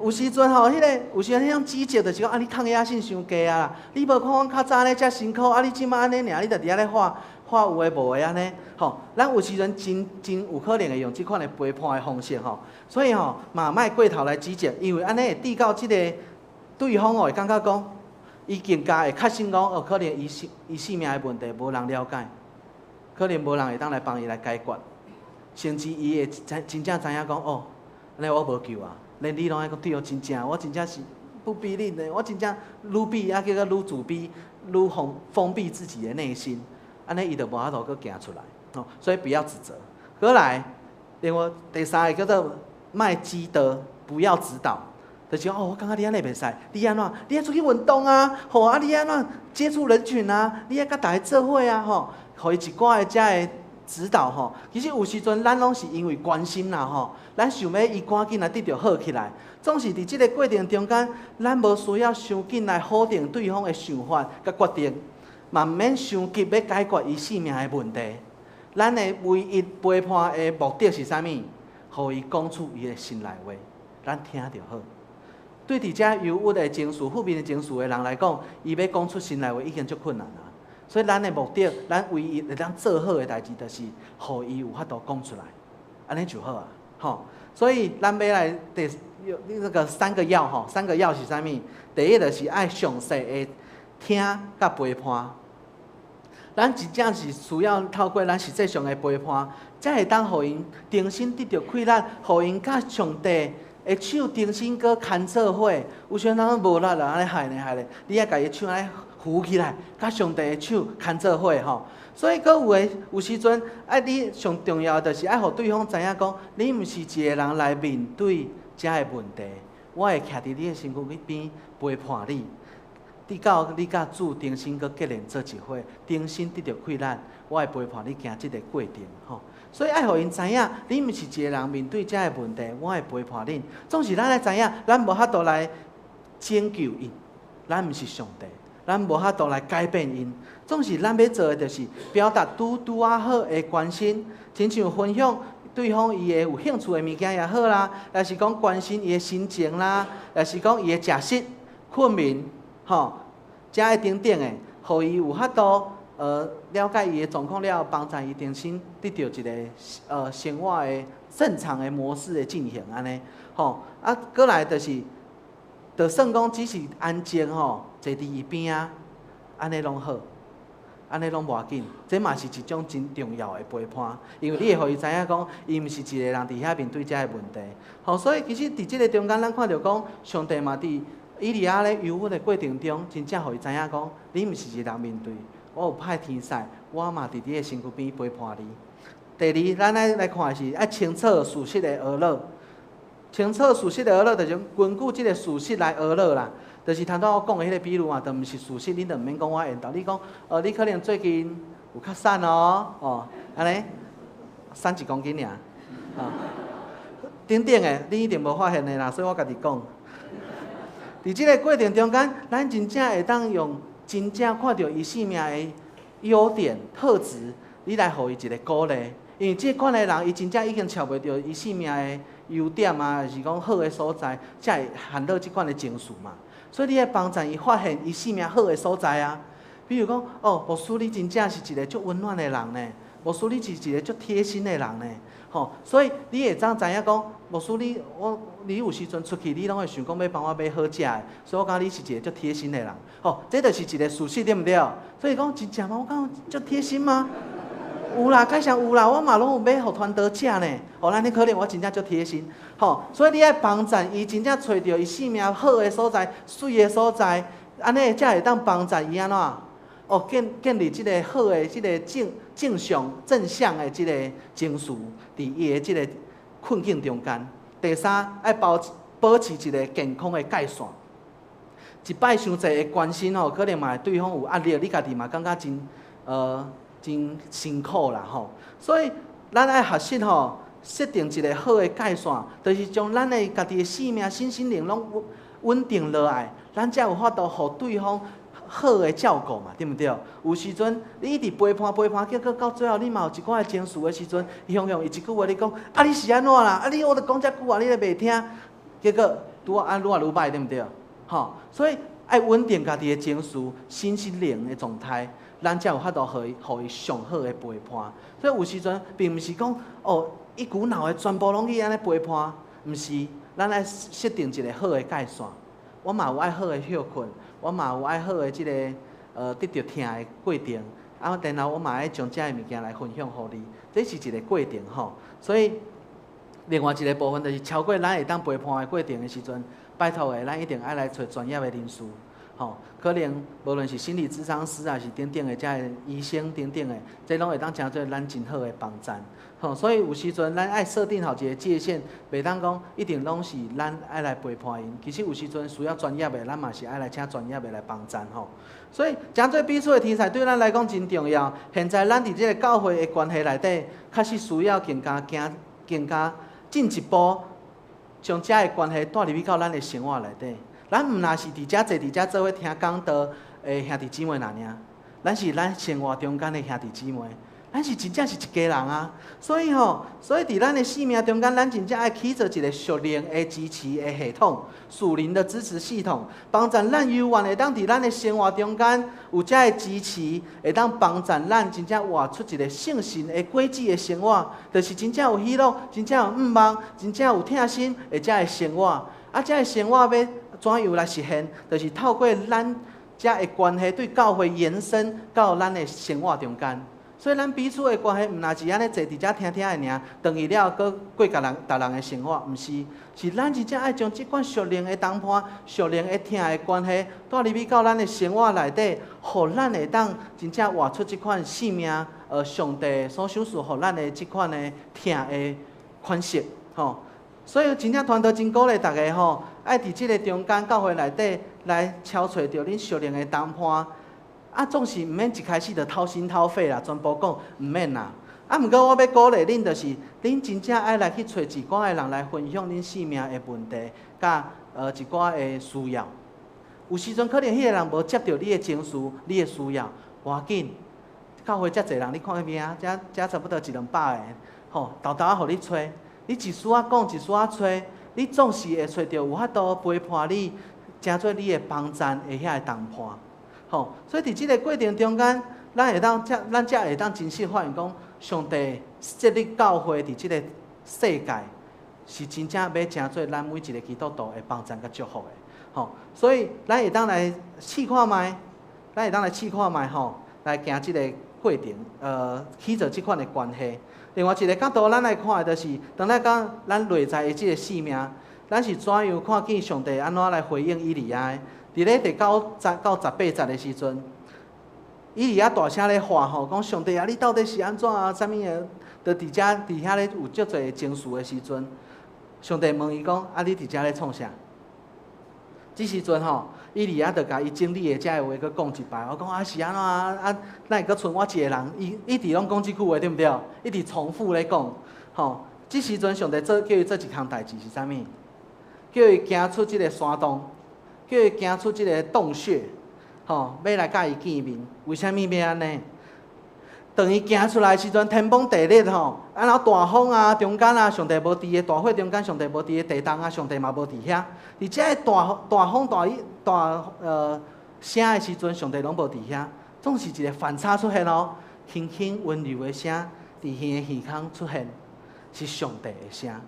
有时阵有时阵迄种指责就是讲你抗压性伤低啊啦，你无看阮较早咧遮辛苦你即摆安尼尔，你著伫遐咧画有诶无诶安尼咱有时阵真有可能会用即款诶陪伴诶方式所以嘛莫过头来指责，因为安尼会递到即个对方会感觉讲。伊更加会确信讲可能伊性命的问题无人了解，可能无人会当来帮伊来解决，甚至伊会真正知影讲安尼我无救啊，连你拢爱讲对真正，我真正是不逼恁的，我真正愈逼叫做愈自卑，愈封闭自己的内心，安尼伊就无法度去行出来所以不要指责。过来，另外第三个叫做莫指导，不要指导。就是我感觉你安尼袂使，你安怎？你爱出去运动啊，你安怎接触人群啊？你爱甲大家做伙啊，互伊一寡的遮的指导其实有时阵咱拢是因为关心啦咱想要伊赶紧来得到好起来。总是伫即个过程中间，咱无需要伤紧来否定对方的想法甲决定，嘛毋免伤急要解决伊性命的问题。咱的唯一陪伴的目的是啥物？互伊讲出伊的心内话，咱听就好。对伫遮忧郁的情绪、负面的情绪的人来讲，伊要讲出心内话已经足困难啦。所以咱的目的，咱唯一会当做好的代志，就是互伊有法度讲出来，安尼就好啊。所以咱要来那个3个要3个要是啥物？第一就是爱详细的听甲陪伴。咱真正是需要透过咱实际上的陪伴，才会当互因重新得到气力，互因甲上帝。手重新搁牵做伙，有时阵咱无力啦，安尼害咧，你爱家己手安尼扶起来，甲上帝的手牵做伙吼。所以，佫有时阵，你上重要的就是爱互对方知影讲，你毋是一个人来面对遮个问题，我会徛伫你的身躯边陪伴你，直到你甲主重新佫结连做一伙，重新得到困难，我会陪伴你行即个过程吼。所以爱互因知影，你毋是一个人面对遮个问题，我会陪伴恁。总是咱来知影，咱无法度来拯救因，咱毋是上帝，咱无法度来改变因。总是咱要做的，就是表达拄啊好的关心，亲像分享对方伊个有兴趣的物件也好啦，也是讲关心伊的心情啦，也是讲伊的食食、困眠，吼，遮个等等的，互伊有法度了解伊的状况了，帮助伊重新得到一个生活的正常的模式的进行安尼，吼啊，过来就算讲只是安静吼，坐伫伊边啊，安尼拢好。安尼拢无要紧，这嘛是一种真重要的陪伴，因为你会互伊知影讲，伊毋是一个人伫遐面对遮个问题。吼，所以其实伫即个中间，咱看到讲，上帝嘛伫以利亚咧忧郁的过程中，真正互伊知影讲，你毋是一个人面对，我有派天使，我嘛伫你的身躯边陪伴你。第二，咱来看的是爱清楚事实的学乐，清楚事实的学乐，就是根据即个事实来学乐啦。就是头拄我讲的迄个比如啊，就毋是事实，恁就毋免讲我缘投。你讲，你可能最近有较瘦哦，安尼瘦1公斤尔，等等的，你一定无发现的啦，所以我家己讲。伫即个过程中间，咱真正会当用真正看到伊生命的优点特质，你来互伊一个鼓励。因为即款的人，伊真正已经找袂到伊生命的优点啊，还是讲好的所在，才会handle到即款的情绪嘛。所以你要帮助伊发现伊生命好的所在啊，比如讲，牧师你真正是一个足温暖的人呢，牧师你是一个足贴心的人呢，吼，所以你会知影讲，牧师你有时阵出去，你拢会想讲要帮我买好食的，所以我感觉你是一个足贴心的人，吼，这就是一个事实，对毋对？所以讲真正吗？我讲足贴心吗？有啦，该上有啦，我嘛拢有买互团队食呢。哦，咱你可能我真正足贴心，吼，所以你爱帮助伊真正找到伊生命好的所在、水的所在，安尼才会当帮助伊安怎？哦，建立即个好的、即个正向、正向的即个情绪，伫伊的即个困境中间。第三，爱保持一个健康的界线。一摆伤济的关心吼，可能嘛对方有压力，你家己嘛感觉真辛苦啦吼，所以咱爱学习吼，设定一个好的界线，就是将咱的家己的生命、身心灵拢稳定落来，咱才有法度互对方好的照顾嘛，对毋对？有时阵你一直陪伴，结果到最后你嘛有一寡情绪的时阵，伊一句话你讲，你是安怎啦？我著讲遮久啊，你都袂听，结果愈愈歹，对毋对？吼，所以爱稳定家己的情绪、身心灵的状态。咱才有法度互伊上好的陪伴，所以有时阵并毋是讲一股脑的全部拢去安尼陪伴，毋是，咱爱设定一个好的界线。我嘛有爱好的休困，我嘛有爱好的即个得到听的过程，然后我嘛爱将遮个物件来分享互你，这是一个过程吼。所以另外一个部分就是超过咱会当陪伴的过程的时阵，拜托的咱一定爱来找专业的人士。吼，可能无论是心理咨商师啊，是等等的遮个医生等等的，这拢会当成做咱真好的帮助。吼，所以有时阵咱爱设定好一个界限，袂当讲一定拢是咱爱来陪伴因。其实有时阵需要专业的，咱嘛是爱来请专业的来帮助吼。所以诚做彼此的题材对咱来讲真重要。现在咱伫这个教会的关系内底，确实需要更加进一步，将遮个关系带入去到咱的生活内底。咱毋若是伫遮坐伫遮做伙听讲道的兄弟姊妹尔，咱是咱生活中间的兄弟姊妹，咱是真正是一家人啊。所以伫咱的生命中间，咱真正爱起做一个属灵的支持的系统，属灵的支持系统，帮助咱有缘会当伫咱的生活中间有遮个支持，会当帮助咱真正活出一个圣神的轨迹的生活，就是真正有喜乐，真正有盼望，真正有疼心的遮个生活。啊，遮个生活要怎样来实现？就是透过咱遮个关系对教会延伸到咱的生活中间，所以咱彼此的关系，毋若是安尼坐伫遮听听的尔，等伊了搁过逐人的生活，毋是，是咱真正爱将即款属灵的谈判、属灵的听的关系，带入去到咱的生活内底，互咱会当真正活出即款生命，上帝所赏赐互咱的即款的听的款式，吼。所以真正团队真鼓励大家吼，爱伫即个中间教会内底来敲找着恁属灵的谈判。啊，总是毋免一开始就掏心掏肺啦，全部讲毋免啦。啊，毋过我要鼓励恁，就是恁真正爱来去找一寡的人来分享恁生命的问题，甲一寡的需要。有时阵可能迄个人无接到你的情绪、你的需要，无要紧。教会遮侪人，你看迄边啊，遮差不多100-200个，吼，豆豆啊，互你吹，你一丝仔讲，一丝仔吹，你总是会找到有法度陪伴你，成做你的帮赞的遐个谈判。吼，所以伫即个过程中间，咱才会当真实发现讲，上帝设立教会伫即个世界，是真正要成做咱每一个基督徒的帮赞甲祝福的。吼，所以咱会当来试看觅，吼，来行即个过程，起做即款的关系。另外一个角度，咱来看的就是，当咱讲咱内在的即个生命，咱是怎样看见上帝安怎来回应以利亚的？伫咧第9到18节的时阵，以利亚大声咧喊吼，讲上帝啊，你到底是安怎啊？啥物个？就伫遐咧有足侪情绪的时阵，上帝问伊讲：啊，你伫遮咧创啥？即时阵吼，以利亚就甲伊经历的遮个话佫讲一摆。我讲啊是安怎啊？哪会佫剩我一个人？伊一直拢讲即句话对毋对？一直重复咧讲。吼，即时阵上帝叫伊做一项代志是啥物？叫伊行出即个山洞。叫伊行出即个洞穴，吼，要来甲伊见面。为虾米要安尼？当伊行出来时阵，天崩地裂吼，然后大风啊，中间啊，上帝无伫个大火中间，上帝无伫个地动啊，上帝嘛无伫遐。而且大风大声的时阵，上帝拢无伫遐，总是一个反差出现哦，轻轻温柔的声，伫耳耳孔出现，是上帝的声。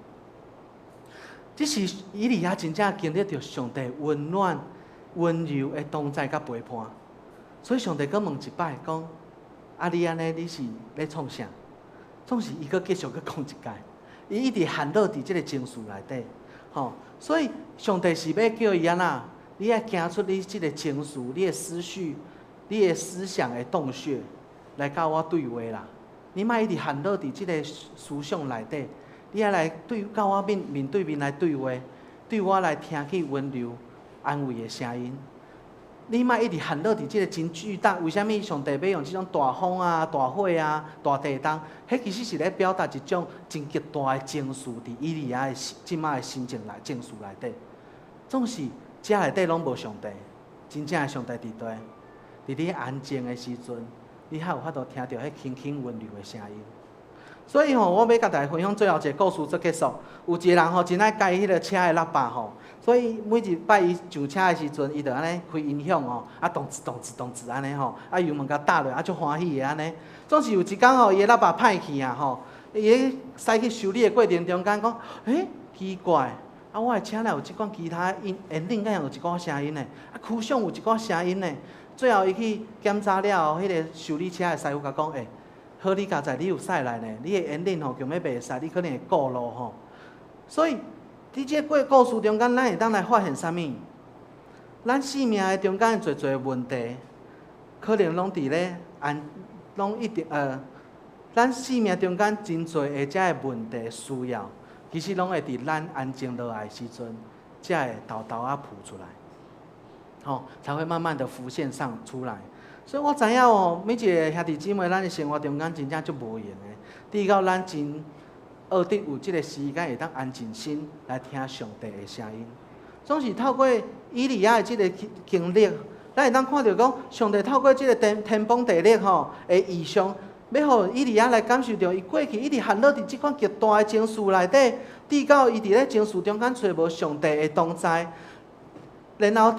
这是以利亚真正经历到上帝温暖、温柔的同在甲陪伴，所以上帝佫问一摆，讲：啊，你安尼你是咧创啥？总是伊佫继续佫讲一届，伊一直陷落伫即个情绪内底，吼。所以上帝是要叫伊安那，你要行出你即个情绪、你的思绪、你的思想的洞穴，来甲我对话啦。你莫一直陷落伫即个思想内底。你也来甲我面对面来对话，对我来听去温柔安慰的声音。你莫一直陷落伫即个真巨大，为虾米上帝要用即种大风啊、大火啊、大地动？迄其实是咧表达一种真极大的情绪伫以利亚的即摆的心情情绪内底。总是遮内底拢无上帝，真正的上帝伫底。伫你安静的时阵，你还有法度听到迄轻轻温柔的声音。所以吼，我要甲大家分享最后一个故事做结束。有一个人吼，真爱改迄个车的喇叭吼，所以每一摆伊上车的时阵，伊就安尼开音响吼，啊动吱安尼吼，啊油门甲打落，啊足欢喜的安尼。总是有一工吼，伊的喇叭歹去啊吼，伊咧驶去修理的过程中间讲，奇怪，啊我的车内有即款其他音铃，敢有一寡声音呢？啊曲上有一寡声音呢？最后伊去检查了后，迄个修理车的师傅甲讲，好，你家在你有驶来呢，你的引领吼，强要袂使，你可能会过路吼。所以，伫这个故事中间，咱会当来发现啥物？咱生命的中间侪侪问题，可能拢伫咧拢一定咱生命中间真侪的遮个问题需要，其实拢会伫咱安静落来的时阵，才会豆豆仔浮出来，吼，才会慢慢的浮现出来。所以我知影哦，每一个兄弟姊妹，咱的生活中间真正足无用的。除到咱真学得有即个时间，会当安静心来听上帝的声音。总是透过以利亚的即个经历，咱会当看到讲，上帝透过即个天崩地裂吼的异象，要互以利亚来感受到伊过去一直陷落伫即款极大的情绪内底，直到伊伫咧情绪中间找无上帝的同在，然后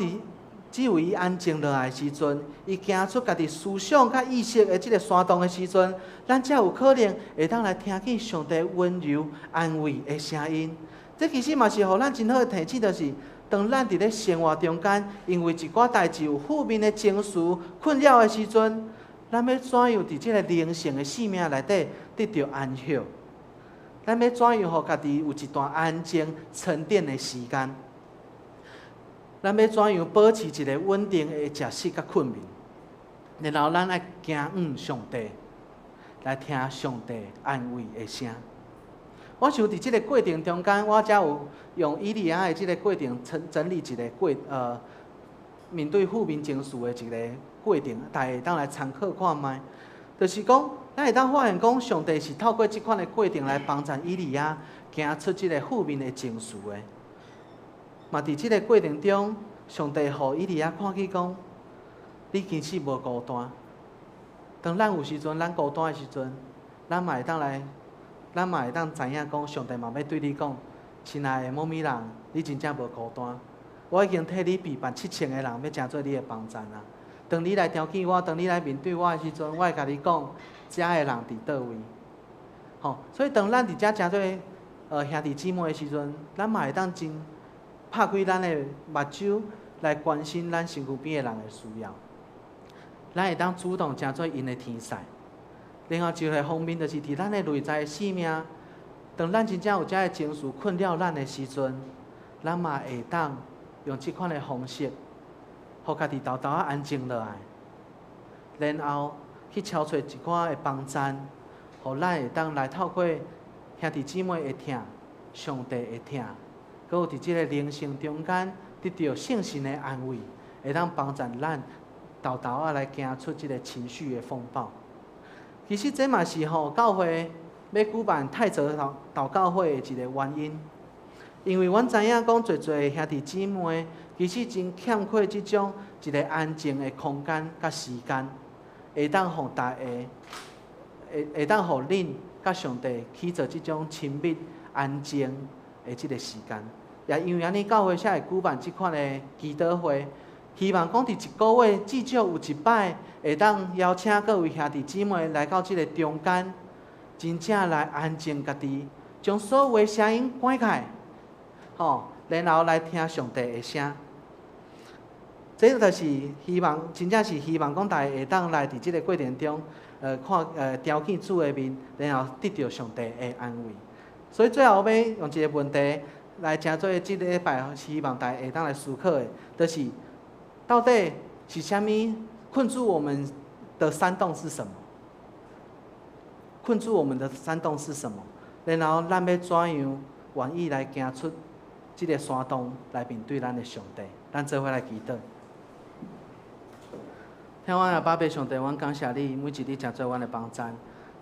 只有伊安静落来的时阵，伊行出家己思想甲意识的即个山洞的时阵，咱才有可能会当来听见上帝温柔安慰的声音。这其实嘛是互咱真好的提醒，就是当咱伫咧生活中间，因为一寡代志有负面的情绪困扰的时阵，咱要怎样伫即个灵性的生命内底得到安息？咱要怎样互家己有一段安静沉淀的时间？咱要怎样保持一个稳定的食食甲困眠？然后咱爱行上帝，来听上帝安慰的声。我想伫即个过程中间，我才有用以利亚的即个过程整理一个面对负面情绪的一个过程，大家会当来参考看卖。就是讲，咱会当发现讲，上帝是透过即款的过程来帮助以利亚行出即个负面的情绪的。嘛，伫即个过程中，上帝互以利亚看见讲，你其实无孤单。当咱有时阵咱孤单的时阵，咱嘛会当知影讲，上帝嘛要对你讲，亲爱的某某人，你真正无孤单。我已经替你备办7000个人，要成做你的帮衬啊！当你来挑战我，当你来面对我的时阵，我会甲你讲，遮的人伫倒位。吼，所以当咱伫遮成做兄弟姊妹的时阵，咱嘛会当真拍开咱的目睭来关心咱身躯边的人的需要。咱会当主动成做因的天使。另外一个方面，就是伫咱的内在的生命，当咱真正有遮的情绪困扰咱的时阵，咱嘛会当用即款的方式，互家己豆豆安静落来，然后去找找一寡的帮衬，互咱会当来透过兄弟姊妹的听，上帝的听，佮有伫即个灵性中间得到圣神的安慰，会当帮助咱豆豆来行出即个情绪的风暴。其实这嘛是教会要举办太泽祷告会的一个原因。因为阮知影讲，侪兄弟姊妹其实真欠缺即种一个安静的空间甲时间，会当互大家，会当互恁甲上帝去做即种亲密安静的即个时间。也因为安尼，教会才会举办即款的祈祷会，希望讲伫一个月至少有一摆，会当邀请各位兄弟姊妹来到即个中间，真正来安静家己，将所有的声音关开。然后来听上帝的声，这就是希望，真正是希望讲大家会当来伫即个过程中，雕见主的面，然后得到上帝的安慰。所以最后要用一个问题来成做即个礼拜，希望大家会当来思考的，就是到底是虾米困住我们的山洞是什么？困住我们的山洞是什么？然后咱要怎样愿意来行出即个山洞来面对咱的上帝，咱做伙来祈祷。听阮阿爸爸上帝，阮感谢你，每一日诚做阮的帮助。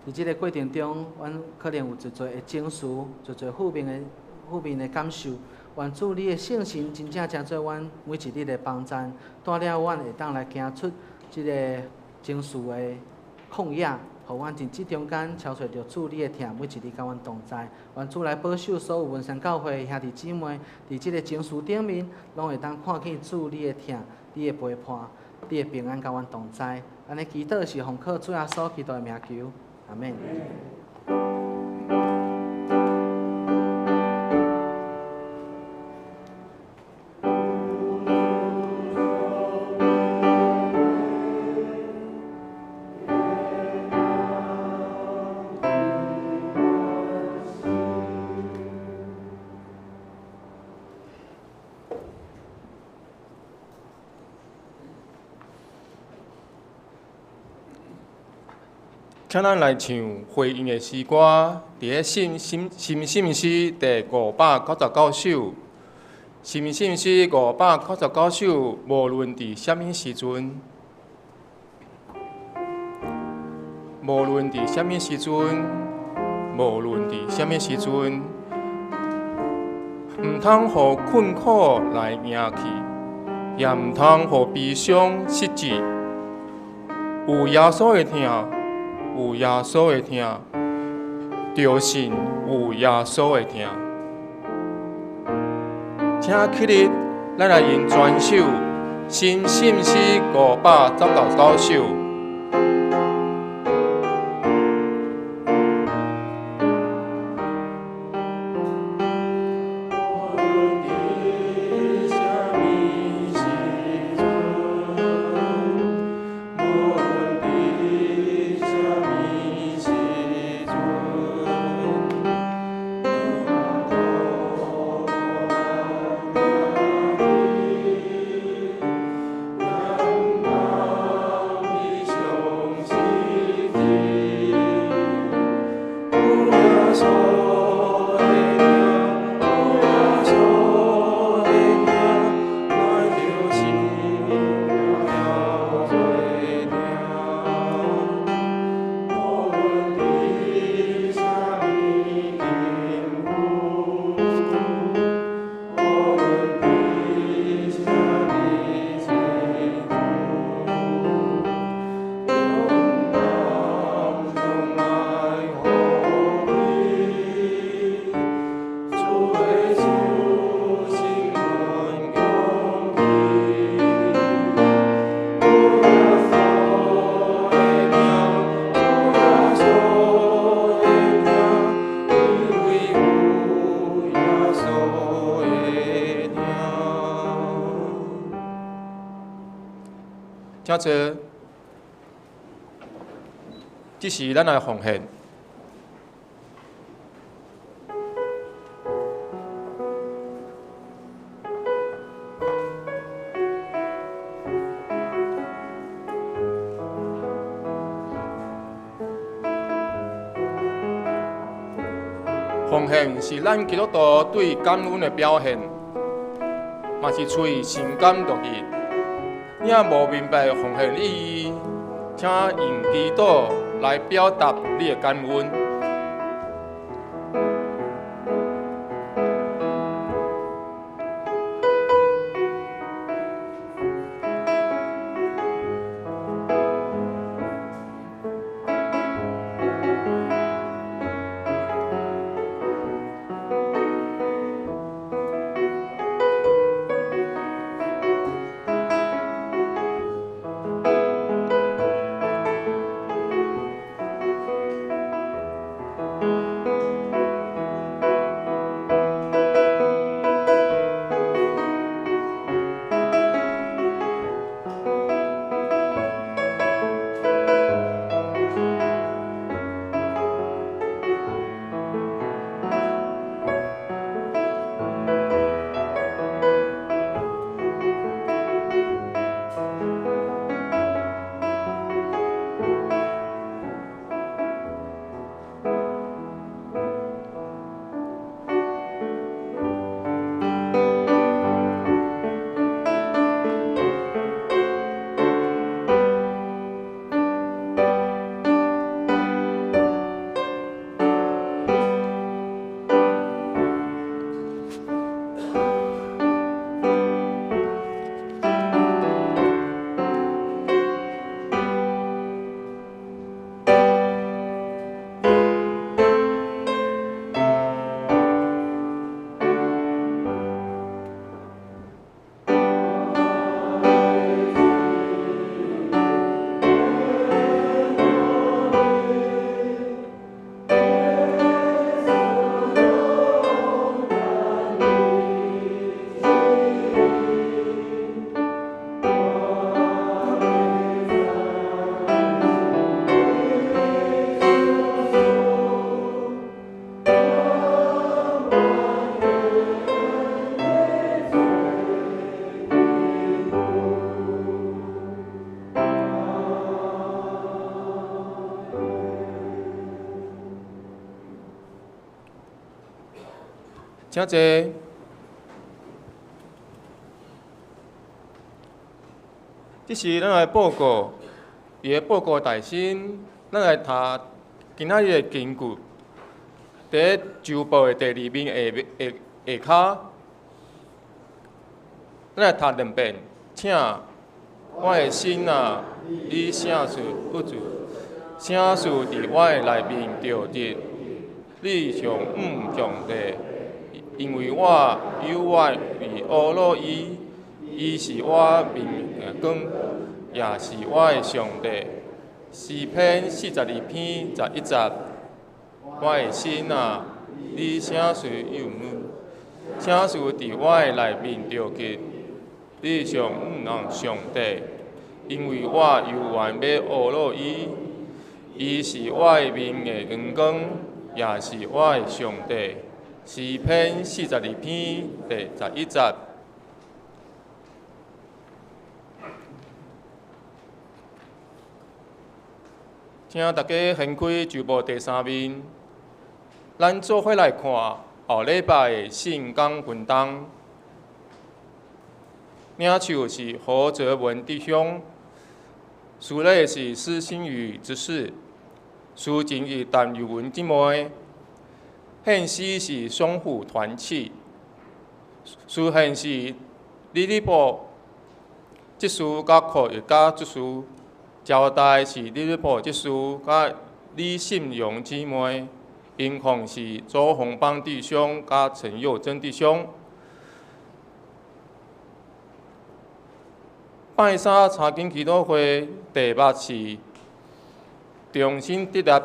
伫即个过程中，阮可能有一侪的情绪，一侪负面的感受。愿主你的圣神真正诚做阮每一日的帮助，带了阮会当来行出即个情绪的抗压。互阮伫即中间超找着主你的疼，每一日甲阮同在。愿主来保守所有文山教会兄弟姊妹，伫即个情绪顶面，拢会当看见主你的疼、你的陪伴、你的平安甲阮同在。安尼祈祷是奉靠主耶稣基督的名求，阿免。请咱来唱回应的诗歌，伫咧信诗第599首，信诗599首，无论伫什么时阵，无论伫什么时阵，无论伫什么时阵，毋通互困苦来赢去，也毋通互悲伤失志，有耶稣的听。有耶稣的听，着信有耶稣的听。请起立，咱来用全首新信诗599首。请坐。这是咱的奉献。奉献是咱基督徒对感恩的表现，嘛是出于心甘乐意。你若无明白奉献意义，请用祈祷来表达你的感恩。请坐。这是咱的报告，伊的报告内身，咱来读今仔日的根据。第一周报的第2面下骹，咱来读2遍。请我的心啊，你啥事不住？啥事伫我的内面着得？你上上帝。因为我有我为乌罗伊，伊是我明的光，也是我的上帝。诗篇42篇11节，我的心啊，你啥事有无？啥事伫我的内面着吉？你上上帝，因为我有缘要乌罗伊，伊是我的明的光，也是我的上帝。诗篇42篇第11节。请大家掀开周报第3面，咱做伙来看后礼拜的圣讲文章。领袖是何泽文弟兄，书类是施新宇执事，书经是陈玉文姊妹。献诗是双虎团契，书献是李立波执事甲扩越甲执事，交代是李立波执事甲李信荣姊妹，音控是周宏邦弟兄甲陈佑珍弟兄。拜三查经祈祷会题目是重新得力。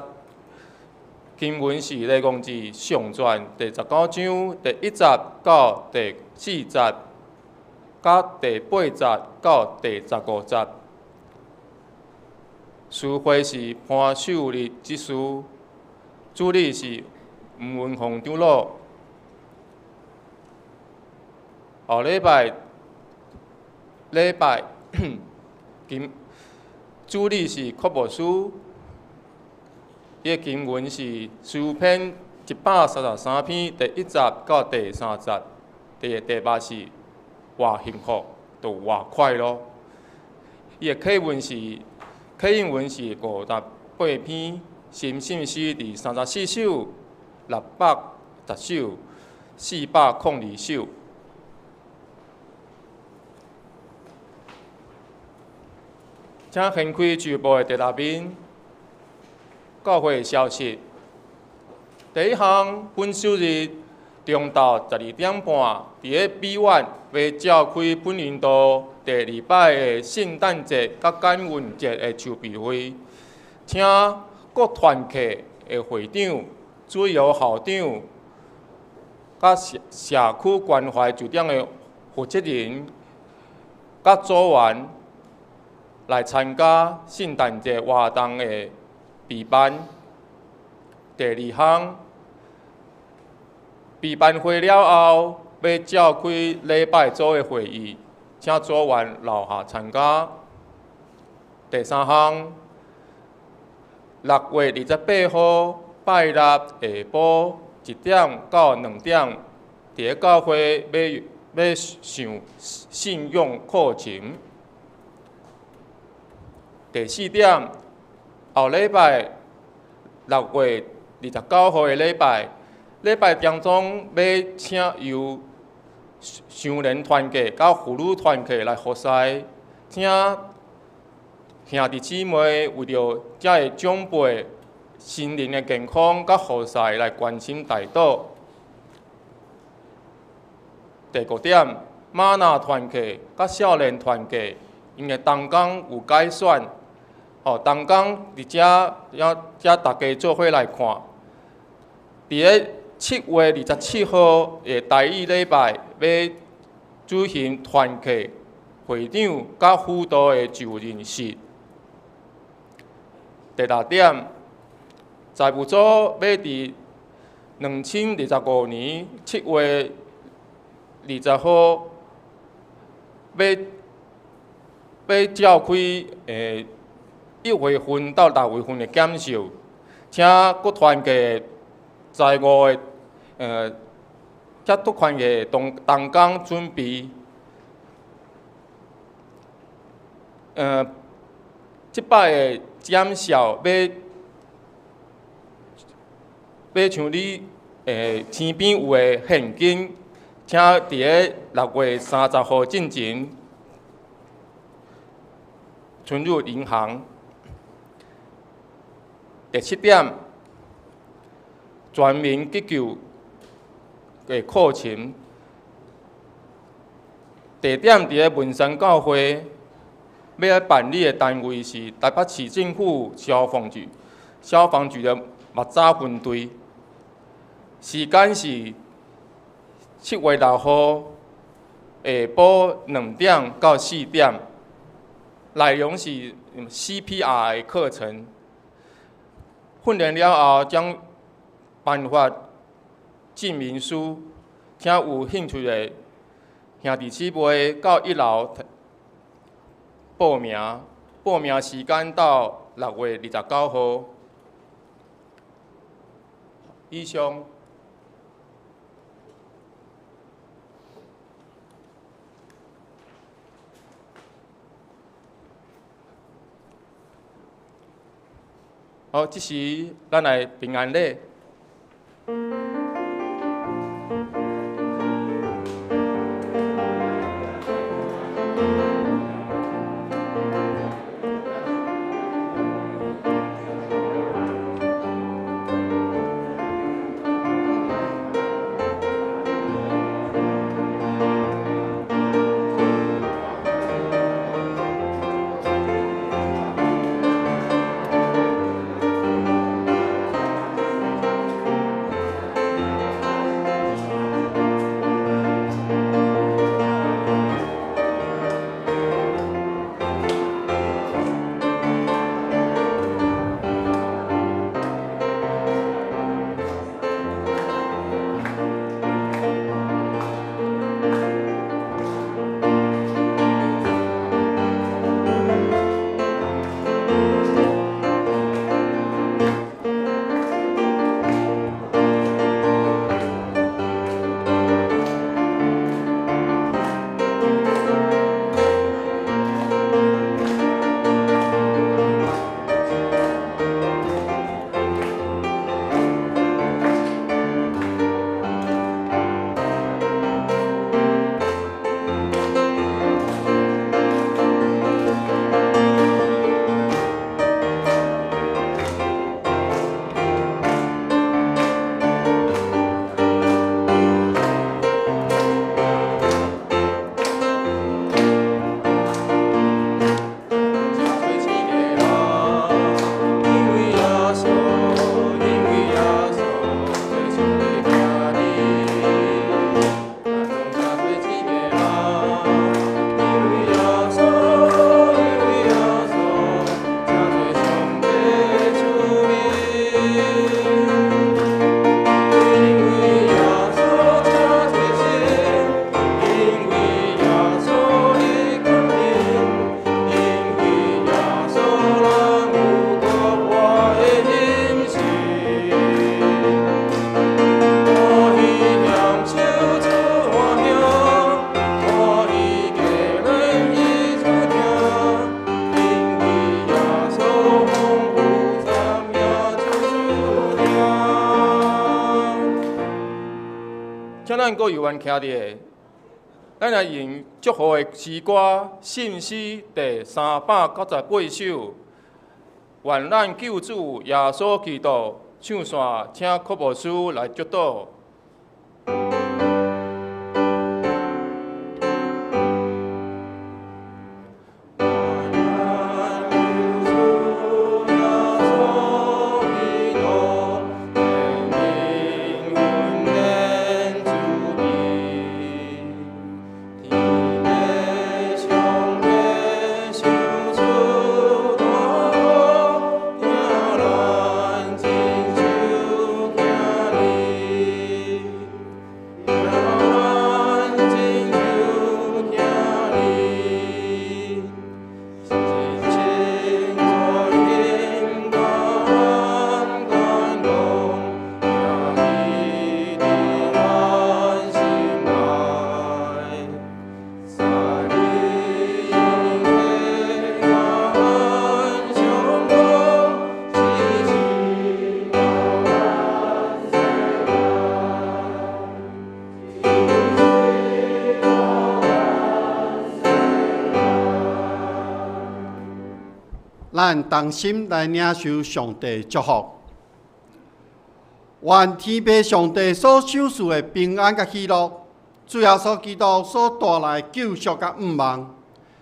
经文是《列王纪上传》第19章第1节到第4节，甲第8节到第15节。书会是潘秀丽执事，主理是吴文宏长老。后礼拜今主理是郭牧师，伊的经文是诗篇133篇第1节到第3节，第8是活幸福，就活快乐。伊的课文是58篇，新信诗第34首，610首，402首。请掀开旧报的第6面，教会消息。第一项，本周日中昼12点半，伫个美院要召开本年度第2摆的圣诞节甲感恩节的筹备会，请各团契的会长、主要校长、甲社区关怀据点的负责人、甲组员来参加圣诞节活动的备办。第2项，备办会了后，要召开礼拜组的会议，请组员留下参加。第3项，6月28号拜六下晡1点到2点，伫个教会要上信用课程。第4点，后礼拜6月29号的礼拜当中要请由上联团契甲妇女团契来服侍，请兄弟姊妹为着遮个长辈心灵的健康甲服侍来关心代祷。第5点，玛纳团契甲少年团契因为同工有改选。同工伫遮大家做伙来看。伫个7月27号的台语礼拜，要举行团契会长甲辅导的就任式。第6点，财务组要伫2025年7月20号要召开1月份到6月份的检修，请各团契财务的各团契同工准备。即摆的检销要像你身边有的现金，请伫个6月30号进前存入银行。第7点，全民急救的课程。地点伫个文山教会，要来办理的单位是台北市政府消防局的木栅分队。时间是7月6号下晡2点到4点。内容是 CPR 的课程。训练了后，将颁发证明书，请有兴趣的兄弟姊妹到1楼报名。报名时间到6月29号。以上。好，这是咱来平安礼。咱阁有缘徛伫个，咱来用祝福的诗歌信息第398首，愿咱救主耶稣基督唱线，请科牧师来祝祷。咱同心来领受上帝祝福，愿天父上帝所赏赐的平安甲喜乐，主耶稣基督所带来救赎甲盼望，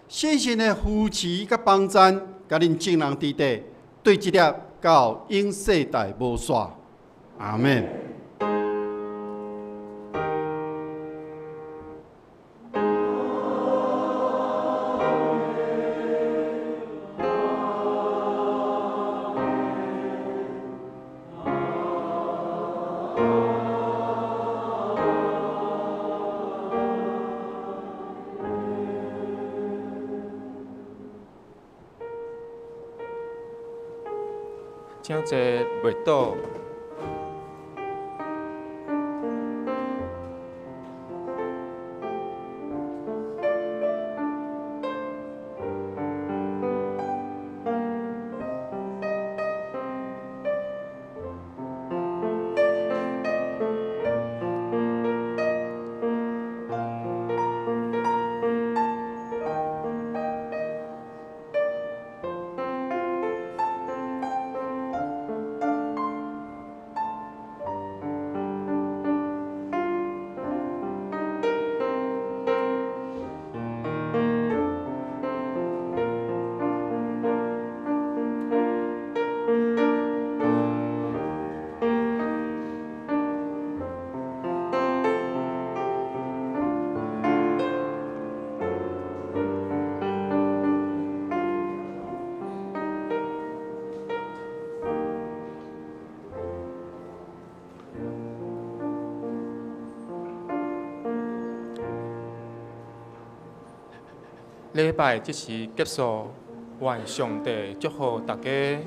信心的扶持甲帮赞，甲恁众人伫地，对这粒到永世代无煞。阿门。请坐袂倒。礼拜即时结束，愿上帝祝福大家。